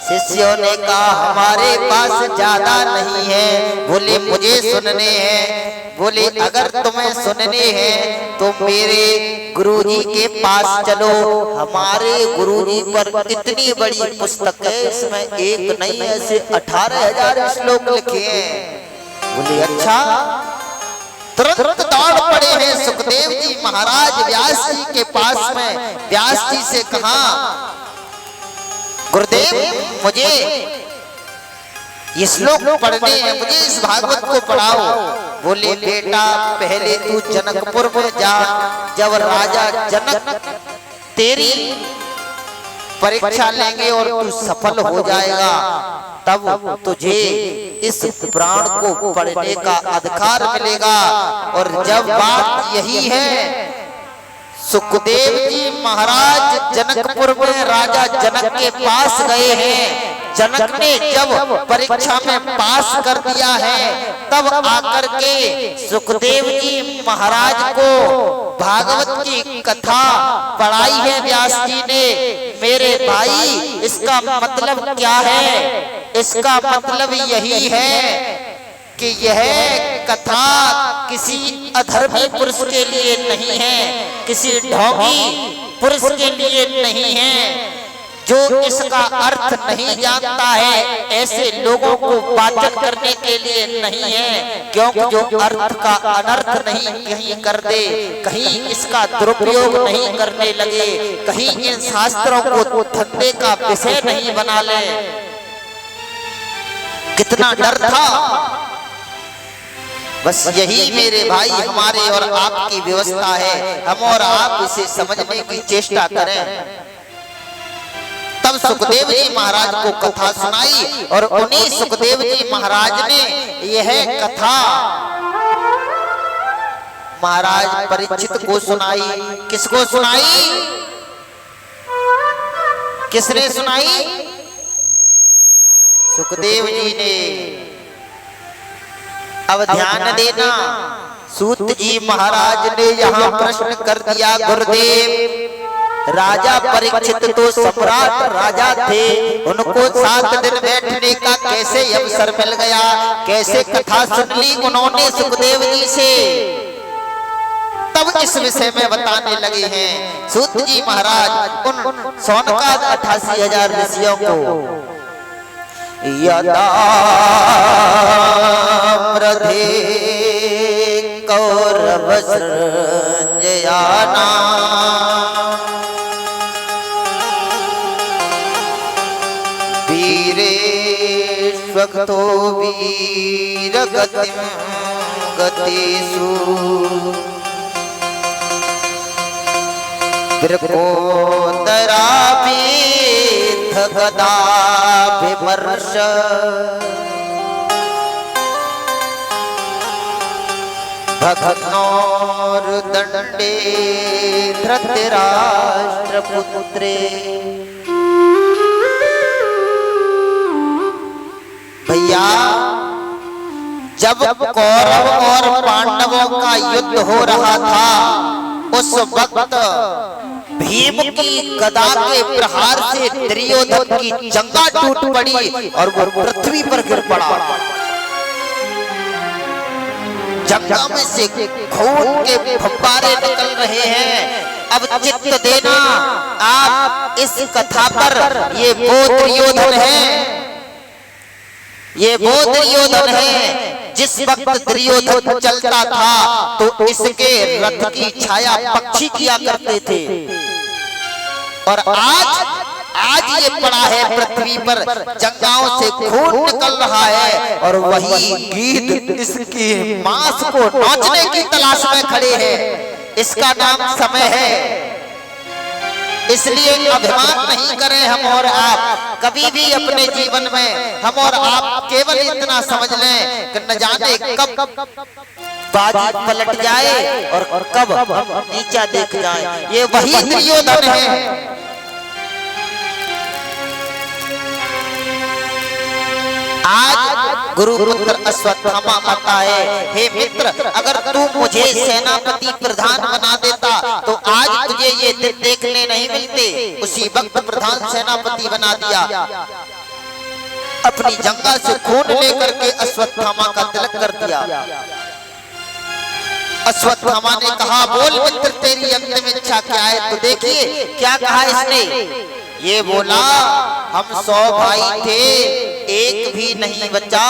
शिष्यों ने कहा हमारे पास ज्यादा नहीं है। बोले मुझे सुनने हैं। बोले अगर तुम्हें सुनने हैं तो मेरे गुरुजी के पास चलो। हमारे गुरुजी पर इतनी बड़ी पुस्तक है, इसमें एक नहीं ऐसे 18,000 श्लोक लिखे हैं। बोले अच्छा। तुरंत दौड़ पड़े हैं सुखदेव जी महाराज व्यास जी के पास में। व्यास जी से कहा गुरुदेव मुझे ये श्लोक पढ़ने हैं, मुझे इस भागवत को पढ़ाओ। बोले बेटा पहले तू जनकपुर में जा, जब राजा जनक तेरी परीक्षा लेंगे और तू सफल हो जाएगा तब तुझे इस पुराण को पढ़ने का अधिकार मिलेगा। और जब बात यही है, सुखदेव जी महाराज जनकपुर में राजा जनक के पास गए हैं। जनक ने जब परीक्षा में पास कर दिया है तब आकर के सुखदेव जी महाराज को भागवत की कथा पढ़ाई है व्यास जी ने। मेरे भाई इसका मतलब क्या है? इसका मतलब यही है कि यह कथा किसी अधर्मी पुरुष के लिए नहीं है, किसी ढोंगी पुरुष के लिए नहीं है। जो इसका अर्थ नहीं जानता है ऐसे लोगों को वाचन करने के लिए नहीं है, क्योंकि जो अर्थ का अनर्थ नहीं कहीं कर दे, कहीं इसका दुरुपयोग नहीं करने लगे, कहीं इन शास्त्रों को धंधे का विषय नहीं बना ले। कितना डर था। बस यही मेरे भाई हमारे और आपकी व्यवस्था है, हम और आप इसे समझने की चेष्टा करें। तब सुखदेव जी महाराज को कथा सुनाई और उन्हीं सुखदेव जी महाराज ने यह कथा महाराज परीक्षित को सुनाई। किसको सुनाई? किसने सुनाई? सुखदेव जी ने। अब ध्यान देना, सूत जी महाराज ने यहाँ प्रश्न कर दिया गुरुदेव राजा परीक्षित तो सम्राट राजा थे, उनको 7 दिन बैठने का कैसे अवसर मिल गया, कैसे कथा सुन ली उन्होंने सुखदेव जी से। तब इस विषय में बताने लगे हैं सूत जी महाराज उन सौनकाद 88,000 ऋषियों को। यदा रथे कौरव संजयाना वीरेष्वक्तो वीर गतिम गतिषु वृकोदराभिध गदाभिमर्श भगनोर्दण्डे धृतराष्ट्रपुत्रे। भैया जब कौरव और पांडवों का युद्ध हो रहा था उस वक्त भीम की गदा के प्रहार से दुर्योधन की जंगा टूट पड़ी और वो पृथ्वी पर गिर पड़ा। जंगा में से खून के फव्वारे निकल रहे हैं। अब चित्त देना आप इस कथा पर, ये वो दुर्योधन है, ये वो दुर्योधन है जिस वक्त दुर्योधन चलता था तो इसके रथ की छाया पक्षी किया करते थे, और आज ये पड़ा है पृथ्वी पर, जंगाओं से खून निकल रहा है और वही गीध इसकी मांस को नोचने की तलाश में खड़े हैं। इसका नाम समय है। इसलिए अभिमान नहीं करें हम और आप कभी भी अपने जीवन में। हम और आप केवल इतना समझ लें कि न जाने कब बाजी पलट जाए और कब नीचा देख जाए। ये वही दुर्योधन है। आज गुरुपुत्र अश्वत्थामा कहता है, हे मित्र अगर तू मुझे सेनापति प्रधान बना देता तो आज तुझे ये दिन देखने नहीं मिलते। उसी वक्त प्रधान सेनापति बना दिया। अपनी जंगा से खून लेकर के अश्वत्थामा का तिलक कर दिया। अश्वत्थामा ने कहा, बोल मित्र तेरी अंतिम इच्छा क्या है। तो देखिए क्या कहा इसने। ये बोला, हम 100 भाई थे, एक भी नहीं बचा।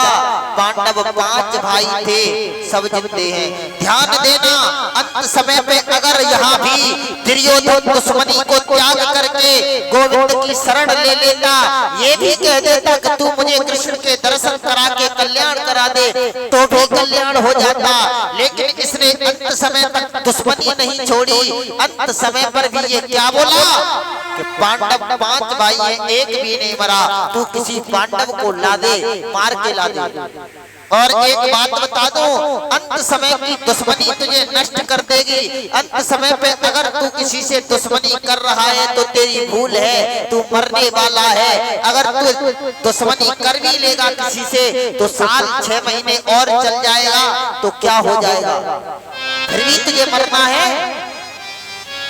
पांडव 5 भाई थे, सब जिंदे हैं। ध्यान देना, अंत समय पे अगर यहाँ भी दुर्योधन दुश्मनी को त्याग करके गोविंद की शरण ले लेता, ये भी कह देता कि तू मुझे कृष्ण के दर्शन करा के कल्याण करा दे, तो भी कल्याण हो जाता। लेकिन इसने अंत समय तक दुश्मनी नहीं छोड़ी। अंत समय पर भी ये क्या बोला कि पांडव 5 भाई हैं, एक भी नहीं मरा। तू किसी पांडव को ला दे, मार के ला दे। और एक बात बता दो, अंत समय की दुश्मनी तुझे नष्ट कर देगी। अंत समय पे अगर तू किसी से दुश्मनी कर रहा है तो तेरी भूल है, तू मरने वाला है। अगर तू दुश्मनी कर भी लेगा किसी से तो साल 6 महीने और चल जाएगा तो क्या हो जाएगा, फिर भी तुझे मरना है।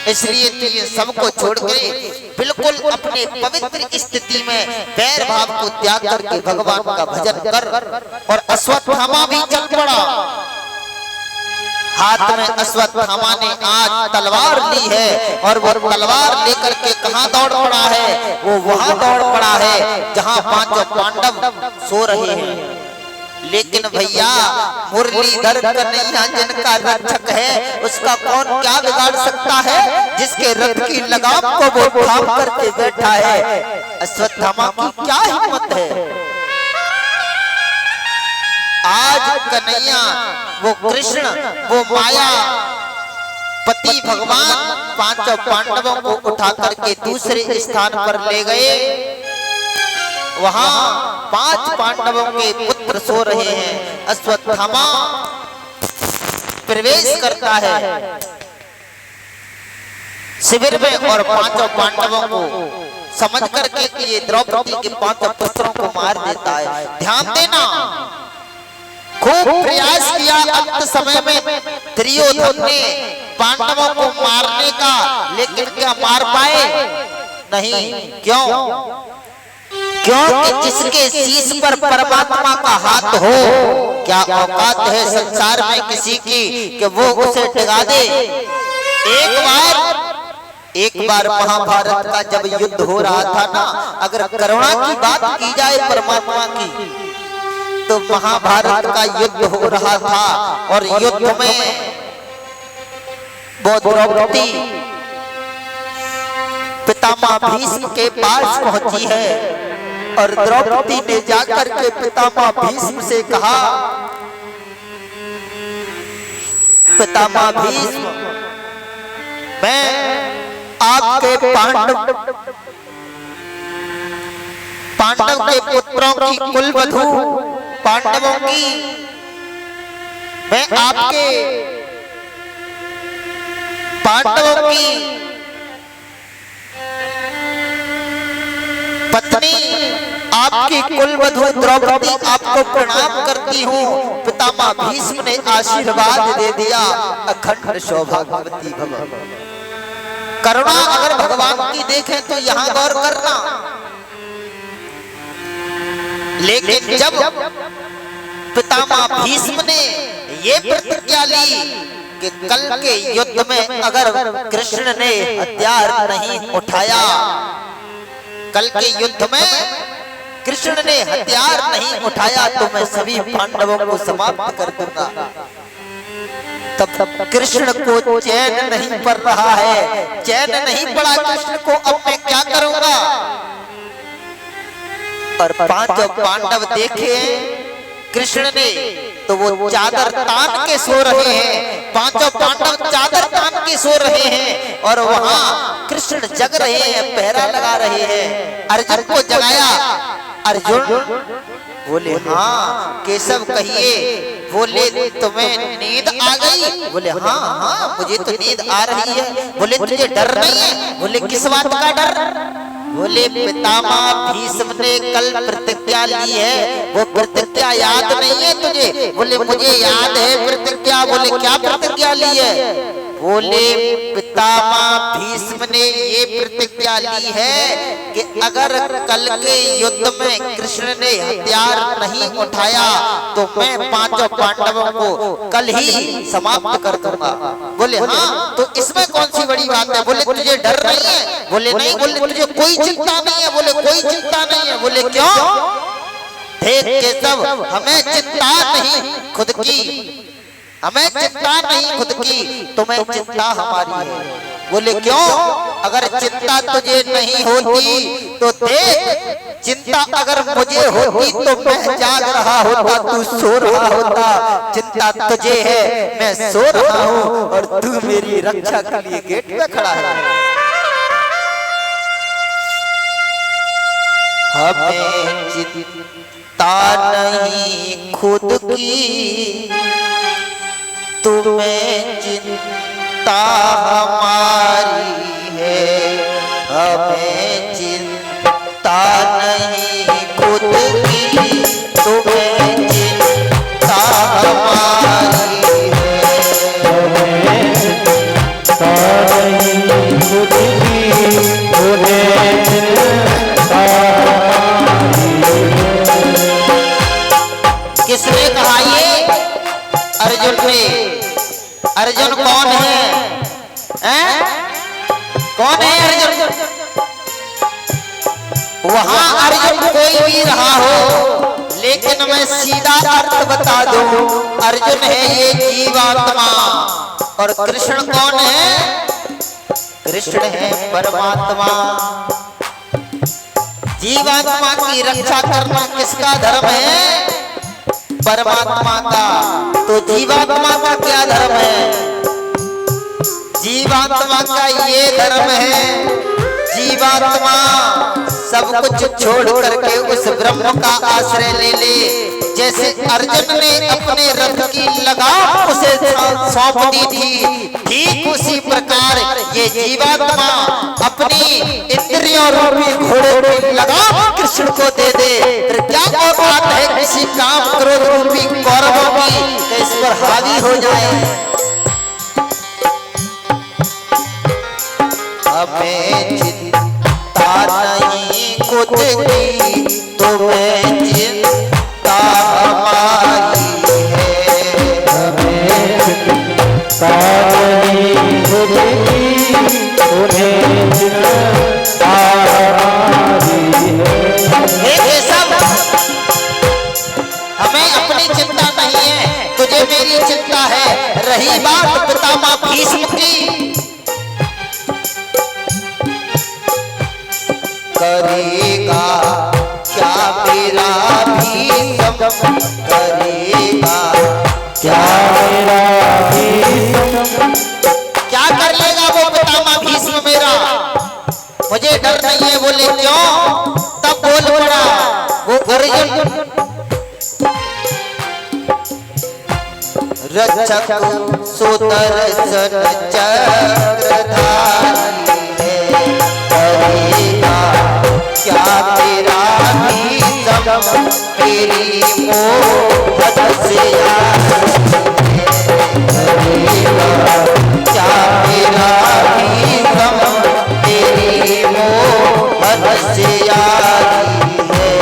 इसलिए तुझे सबको छोड़ के बिल्कुल अपने पवित्र स्थिति में वैर भाव को त्याग करके भगवान का भजन कर। और अश्वत्थामा भी चल पड़ा। हाथ में अश्वत्थामा ने आज तलवार ली है और वो तलवार लेकर के कहां दौड़ पड़ा है, वो वहां दौड़ पड़ा है जहां 5 पांडव सो रहे हैं। लेकिन भैया मुरलीधर कन्हैया जिनका रक्षक है उसका कौन क्या बिगाड़ सकता है, जिसके रथ की लगाम को वो थाम करके बैठा है। अश्वत्थामा की क्या हिम्मत है। आज कन्हैया, वो कृष्ण, वो माया पति भगवान 5 पांडवों को उठा करके दूसरे स्थान पर ले गए। वहां 5 पांडवों के पुत्र सो रहे हैं। अश्वत्थामा प्रवेश करता है शिविर में और 5 पांडवों को समझ करके कि ये द्रौपदी के 5 पुत्रों को मार देता है। ध्यान देना, खूब प्रयास किया। अंत समय में दुर्योधन ने पांडवों को मारने का, लेकिन क्या मार पाए? नहीं। क्यों? क्योंकि जिसके शीश पर परमात्मा का हाथ हो, क्या औकात है संसार में किसी की कि वो उसे टिका दे? एक बार महाभारत का जब युद्ध हो रहा था ना, अगर करुणा की बात की जाए परमात्मा की, तो महाभारत का युद्ध हो रहा था और युद्ध में वो द्रौपदी पितामह भीष्म के पास पहुंची है और द्रौपदी ने जाकर के पितामह भीष्म से कहा, पितामह भीष्म, मैं आपके पांडव के पुत्रों की कुलवधू पांडवों की, मैं आपके पांडवों की पत्नी, आपकी कुलवधू द्रौपदी आपको प्रणाम करती हूँ। पितामह भीष्म ने आशीर्वाद दे दिया, अखंड सौभाग्यवती भव। करुणा अगर भगवान की देखें तो यहाँ गौर करना, लेकिन जब पितामह भीष्म ने ये प्रतिज्ञा ली कि कल के युद्ध में अगर कृष्ण ने हथियार नहीं उठाया, कल के युद्ध में कृष्ण ने हथियार नहीं उठाया तो मैं सभी पांडवों को समाप्त कर दूंगा। तब कृष्ण को चैन नहीं पड़ रहा है, चैन नहीं पड़ा कृष्ण को, अब मैं क्या करूंगा? और पांचों पांडव देखे कृष्ण ने तो वो चादर तान के सो रहे हैं, पांचों पांडव चादर तान के सो रहे हैं और वहां कृष्ण जग रहे हैं, पहरा लगा रहे हैं। अर्जुन को जगाया, अर्जुन बोले हाँ केशव कहिए, बोले तुम्हें नींद आ गई? बोले हाँ हाँ मुझे तो नींद आ रही है। बोले तुझे डर नहीं है? बोले किस बात का डर? बोले पितामह भीष्म ने कल प्रतिज्ञा ली है, वो प्रतिज्ञा याद नहीं है तुझे? बोले मुझे याद है प्रतिज्ञा। बोले क्या प्रतिज्ञा ली है? बोले पितामह भीष्म ने ये प्रतिज्ञा ली है कि अगर कल के युद्ध में कृष्ण ने हथियार नहीं उठाया तो मैं पांचों पांडवों को कल ही समाप्त कर दूंगा। बोले हाँ तो इसमें कौन सी बड़ी बात है? बोले तुझे डर नहीं है? बोले नहीं। बोले तुझे कोई चिंता नहीं है? बोले कोई चिंता नहीं है। बोले क्यों? देख केशव, हमें चिंता नहीं खुद की, हमें चिंता नहीं खुद की, तुम्हें चिंता हमारी है। बोले क्यों? अगर चिंता तुझे नहीं होती तो देख, चिंता अगर मुझे होती तो मैं जाग रहा होता, तू सो रहा होता। चिंता तुझे है, मैं सो रहा हूँ और तू मेरी रक्षा के लिए गेट पे खड़ा है। हमें चिंता नहीं खुद की, तुम्हें चिंता हमारी है। हमें चिंता नहीं खुद की, तुम्हें चिंता हमारी है। हमें चिंता नहीं खुद की, तुम्हें चिंता हमारी है। किसने कहा ये? अर्जुन ने। अर्जुन कौन है? कौन है अर्जुन? वहां अर्जुन कोई भी रहा हो, लेकिन मैं सीधा अर्थ बता दूं, अर्जुन है ये जीवात्मा। और कृष्ण कौन है? कृष्ण है परमात्मा। जीवात्मा की रक्षा करना किसका धर्म है? परमात्मा का। तो जीवात्मा का क्या धर्म है? जीवात्मा का ये धर्म है, जीवात्मा सब कुछ छोड़ करके उस ब्रह्म का आश्रय ले ले। जैसे अर्जुन ने अपने रथ की लगाम उसे सौंप दी थी, ठीक उसी प्रकार ये जीवात्मा अपनी इंद्रियों रूपी घोड़े की लगाम कृष्ण को दे दे। फिर क्या औकात है किसी काम क्रोध रूपी कौरवों की इस पर हावी हो जाए? की तुम्हें चिंता हमारी है, हमें चिंता नहीं खुद की तुम्हें चिंता हमारी है। हे सब हमें अपनी चिंता नहीं है, तुझे मेरी चिंता है। रही बात पितामह भीष्म की, करेगा क्या मेरा भीष्म, करेगा क्या मेरा भीष्म, क्या कर लेगा वो पितामह भीष्म मेरा। मुझे डर नहीं है। बोले क्यों? तब बोल पड़ा वो अर्जुन, रक्षक सुदर्शन चक्रधारी है, करेगा क्या तेरा भीष्म मेरी मोहब्बत से करेगा क्या तेरा भीष्म मेरी मोहब्बत से यारी है।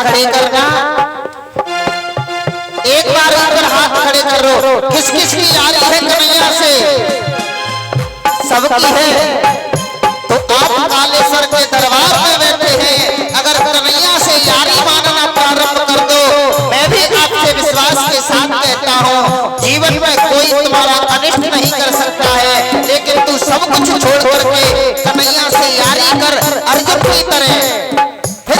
खड़े करना, एक बार ऊपर हाथ खड़े करो। किस किस की यारी है कन्हैया से? सबकी है। तो आप कालेश्वर के दरबार में बैठे हैं, अगर कन्हैया से यारी मानना प्रारंभ कर दो, मैं भी आपसे विश्वास के साथ कहता हूँ, जीवन में कोई तुम्हारा अनिष्ट नहीं कर सकता है। लेकिन तू सब कुछ छोड़ करके कन्हैया से यारी कर अर्जुन की तरह,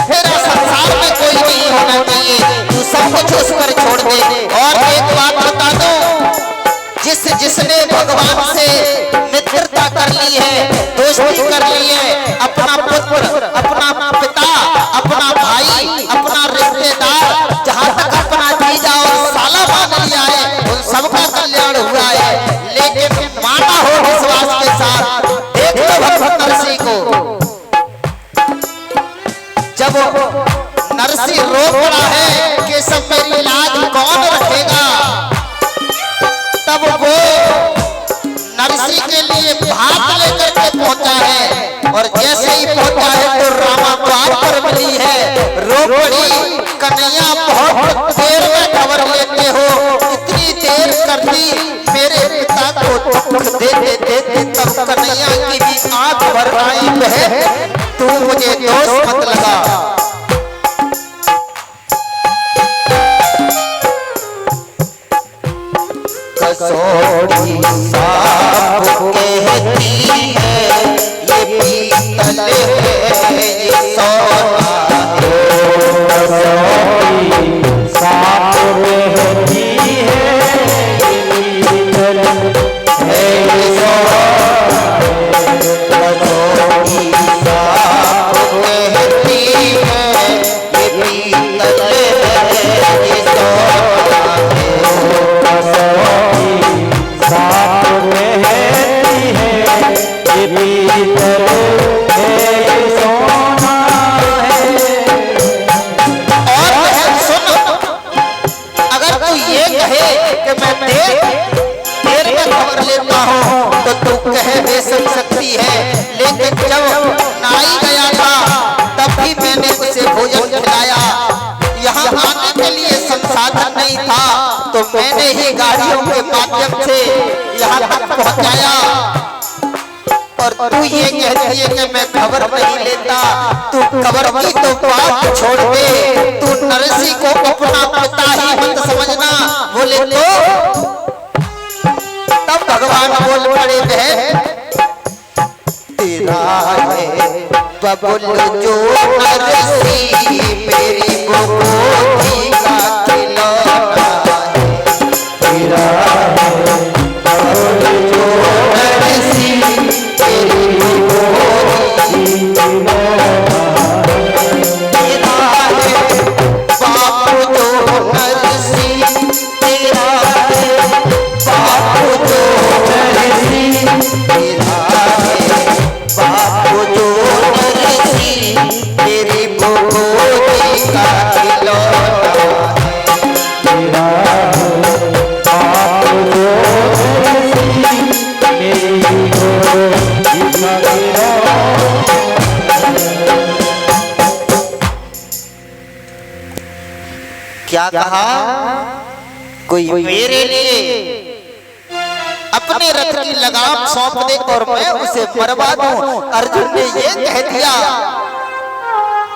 तेरा संसार में कोई नहीं होना चाहिए। तू सब कुछ उस पर छोड़ दे। और एक बात बता दो, जिसने भगवान से मित्रता कर ली है, दोस्ती कर ली है, अपना पुत्र, अपना पिता, अपना भाई, अपना रिश्तेदार, जहाँ तक अपना जीजा और साला मान लिया है, उन सबका कल्याण हुआ है। लेकिन माना हो विश्वास के साथ, देख लो भगवान नरसिंह को, जब नरसिंह रो पड़ा है कि सब मेरी लाज कौन रखेगा, तब वो नरसिंह के लिए भात लेकर के पहुंचा है। और जैसे ही पहुंचा है तो रामा द्वार पर मिली है, रो पड़ी, कन्हैया बहुत देर में खबर लेते हो, इतनी देर कर दी मेरे पिता को दुख देते देते। तब कन्हैया की भी आंख भर आई, बहन तू मुझे दोष मत लगा। कसौटी साफ कहती है ये पीतल है ये सोना है, कसौटी साफ कहती है ये पीतल है ये सोना है, कसौटी साफ कहती है ये पीतल है ये सोना है, साथ रहती है ये पीतल है ये सोना है। और सुन, हूँ तो तू कह बेशक सकती है, लेकिन जब नाई गया था तब भी मैंने उसे भोजन खिलाया। यहाँ आने के लिए संसाधन नहीं था तो मैंने ही गाड़ियों के माध्यम से यहाँ तक पहुँचाया। और तू ये कहती है कि मैं खबर नहीं लेता। तू खबर की तो बात छोड़ दे, तू नरसी को अपना पिता ही मत समझना। बोले तो तब भगवान बोल पड़े, बहन तेरा है बबुल जो नरसी मेरी गोदी का खिलौना है। तेरा है बबुल जो नरसी मेरी गोदी का खिलौना है। तेरा है बापू जो नरसी, तेरा है बापू जो नरसी, तेरा है बापू जो नरसी मेरी गोदी का खिलौना है। तेरा बापू जो नरसी मेरी गोदी का खिलौना। क्या कहा? कोई मेरे लिए अपने रथ की लगाम सौंप दे और मैं उसे मरवा दूं। अर्जुन ने ये कह दिया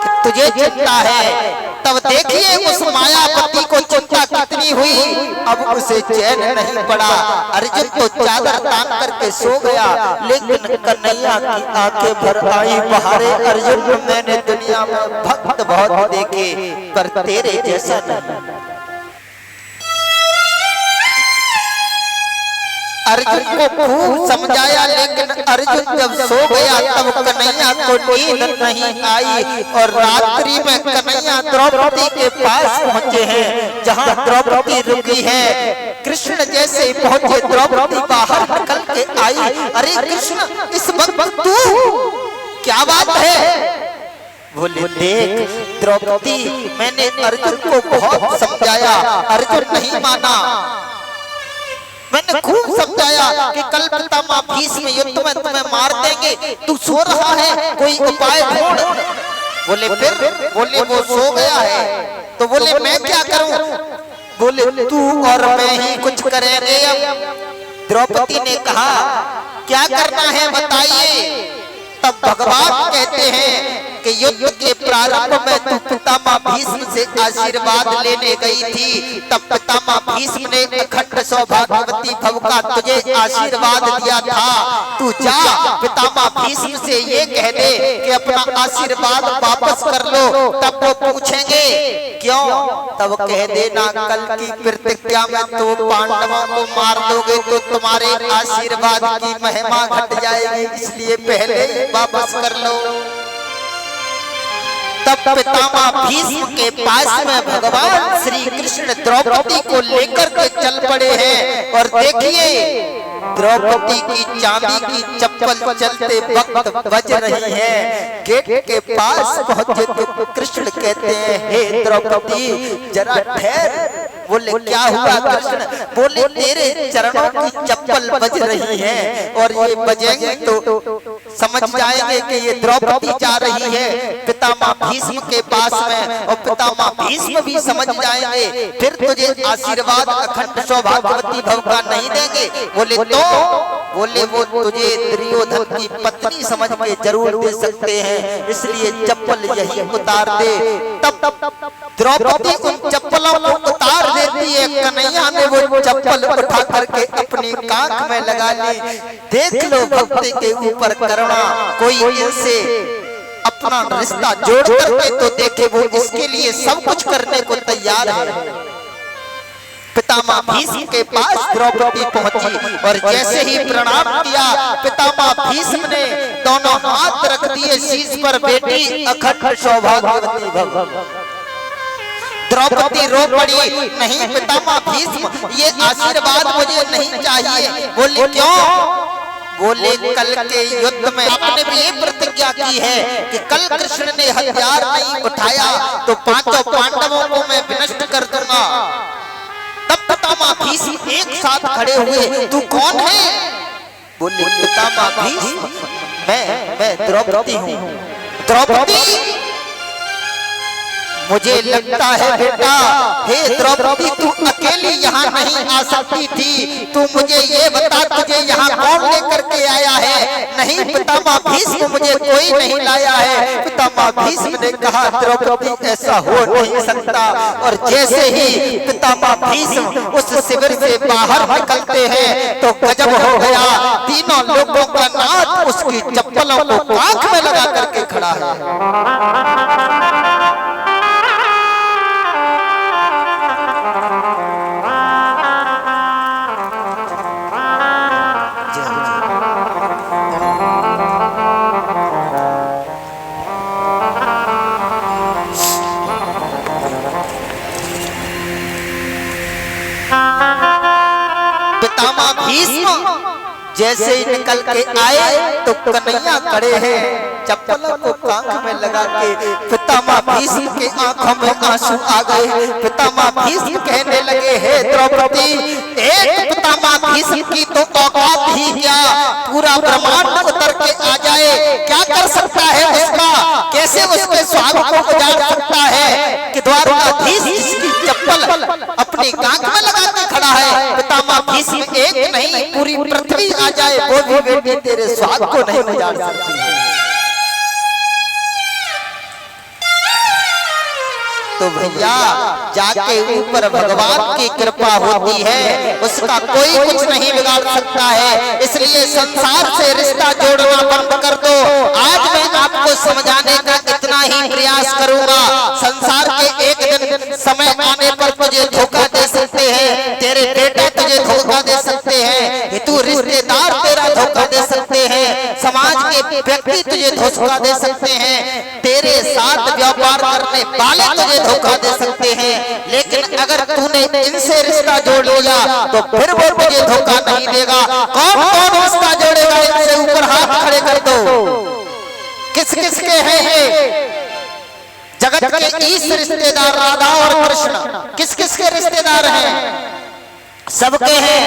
कि तुझे चिंता है। तब देखिए उस मायापति को चिंता कितनी हुई, अब उसे चैन नहीं पड़ा। अर्जुन तो चादर तान करके सो गया, लेकिन कन्हैया की आंखें भर आई बहारे। अर्जुन, मैंने दुनिया में भक्त बहुत देखे पर तेरे जैसा नहीं। अर्जुन को खूब समझाया, लेकिन अर्जुन जब सो गया तब कन्हैया को नींद नहीं आई। और रात्रि में कन्हैया द्रौपदी के पास पहुंचे हैं जहां द्रौपदी रुकी है। कृष्ण जैसे ही पहुंचे द्रौपदी बाहर निकल के आई। अरे कृष्ण, इस वक्त तू, क्या बात है? बोले देख द्रौपदी, मैंने अर्जुन को बहुत समझाया, अर्जुन नहीं माना। मैंने खूब समझाया कि कल पितामह भीष्म युद्ध में तुम्हें मार देंगे, तू सो रहा है, कोई उपाय ढूंढ। बोले फिर? बोले वो सो गया है। तो बोले मैं क्या करूं? बोले तू और मैं ही कुछ करेंगे। अब द्रौपदी ने कहा क्या करना है बताइए। तब भगवान कहते हैं कि युद्ध के प्रारंभ में तू पितामह भीष्म से आशीर्वाद लेने गई थी। तब पितामह भीष्म ने अखंड सौभाग्यवती भव का तुझे आशीर्वाद दिया था। तू जा पितामह भीष्म से ये कह दे कि अपना आशीर्वाद वापस कर लो। तब वो पूछेंगे क्यों? तब कह देना कल की प्रतिज्ञा में तो पांडवों को मार दोगे तो तुम्हारे आशीर्वाद की महिमा घट जाएगी, इसलिए पहले ही वापस कर लो। तब पितामह भीष्म के पास में भगवान श्री कृष्ण द्रौपदी को लेकर के चल पड़े हैं। और देखिए द्रौपदी की चांदी की चप्पल चलते वक्त बज रही है। गेट के पास पहुंचे तो कृष्ण कहते हैं हे द्रौपदी जरा ठहर। बोले क्या हुआ कृष्ण? बोले तेरे चरणों की चप्पल बज रही है और ये बजेंगे तो समझ जाएंगे कि ये द्रौपदी जा रही है पितामह भीष्म के पास में, और पितामह भीष्म भी समझ जाएंगे, फिर तुझे आशीर्वाद अखंड सौभाग्यवती भव का नहीं देंगे। बोले तो? बोले वो तुझे दुर्योधन की पत्नी समझ के जरूर दे सकते हैं, इसलिए चप्पल यही उतार दे। तब द्रौपदी उन चप्पलों को उतार देती है। कन्हैया ने वो चप्पल उठा करके अपनी कांख में लगा ली। देख लो भक्ति के ऊपर करुणा, कोई इनसे अपना रिश्ता जोड़ करके तो देखे, वो इसके लिए सब कुछ करने को तैयार है। पितामह भीष्म के पास द्रौपदी पहुंची और जैसे ही प्रणाम किया पितामह भीष्म ने दोनों हाथ रख दिए शीश पर, बेटी अखंड सौभाग्यवती भव। द्रौपदी रो पड़ी, नहीं पितामह भीष्म ये आशीर्वाद मुझे नहीं चाहिए। बोले क्यों? बोले कल के युद्ध में आपने भी ये प्रतिज्ञा की है कि कल कृष्ण ने हथियार नहीं उठाया तो पांचों पांडवों को मैं विनष्ट कर दूंगा। तब पितामह भीष्म एक साथ खड़े हुए, तू कौन है? बोले पितामह भीष्म, मैं द्रौपदी हूँ। द्रौपदी, मुझे लगता है बेटा, हे द्रौपदी तू अकेली यहाँ नहीं आ सकती थी। तू मुझे ये बता, तुझे यहाँ कौन लेकर के आया है? नहीं पितामह भीष्म, मुझे कोई नहीं लाया है। पितामह भीष्म ने कहा द्रौपदी ऐसा हो नहीं सकता। और जैसे ही पितामह भीष्म उस शिविर से बाहर निकलते हैं तो गजब हो गया। तीनों लोगों का नाथ उसकी चप्पलों को आंख में लगा करके खड़ा है। पितामह भीष्म जैसे ही निकल के आए तो कन्हैया खड़े हैं, चप्पलों को कांख में लगा के। पितामह भीष्म के आंखों में आंसू आ गए। पितामह भीष्म कहने लगे, हे द्रौपदी, एक पितामह भीष्म की तो औकात ही क्या, पूरा ब्रह्मांड उतर के आ जाए, क्या कर सकता है उसका? कैसे उसके स्वाद को उजाड़ सकता है कि द्वारकाधीश जिसकी चप्पल अपनी कांख में लगा के खड़ा है। पितामह भीष्म एक नहीं पूरी पृथ्वी आ जाए वो भी बेटी तेरे स्वाद को नहीं उजाड़ सकती है। तो भैया जाके ऊपर भगवान की कृपा होती है, उसका कोई कुछ नहीं बिगाड़ सकता है। इसलिए संसार से रिश्ता जोड़ना बंद कर दो। आज मैं आपको समझाने का इतना ही प्रयास करूंगा। संसार के एक दिन समय आने पर तुझे धोखा दे सकते हैं, तेरे बेटे तुझे धोखा दे सकते हैं, हितू रिश्तेदार तेरा धोखा दे सकते हैं, समाज के व्यक्ति तुझे धोखा दे सकते हैं, तेरे साथ व्यापार करने वाले तुझे धोखा दे सकते हैं। लेकिन अगर तूने इनसे रिश्ता जोड़ लिया तो फिर वो तुझे धोखा नहीं देगा। कौन कौन रिश्ता जोड़ेगा? इनसे ऊपर हाथ खड़े कर दो। किस किस के हैं ये जगत के ईश रिश्तेदार राधा और कृष्ण? किस किस के रिश्तेदार हैं? सबके हैं।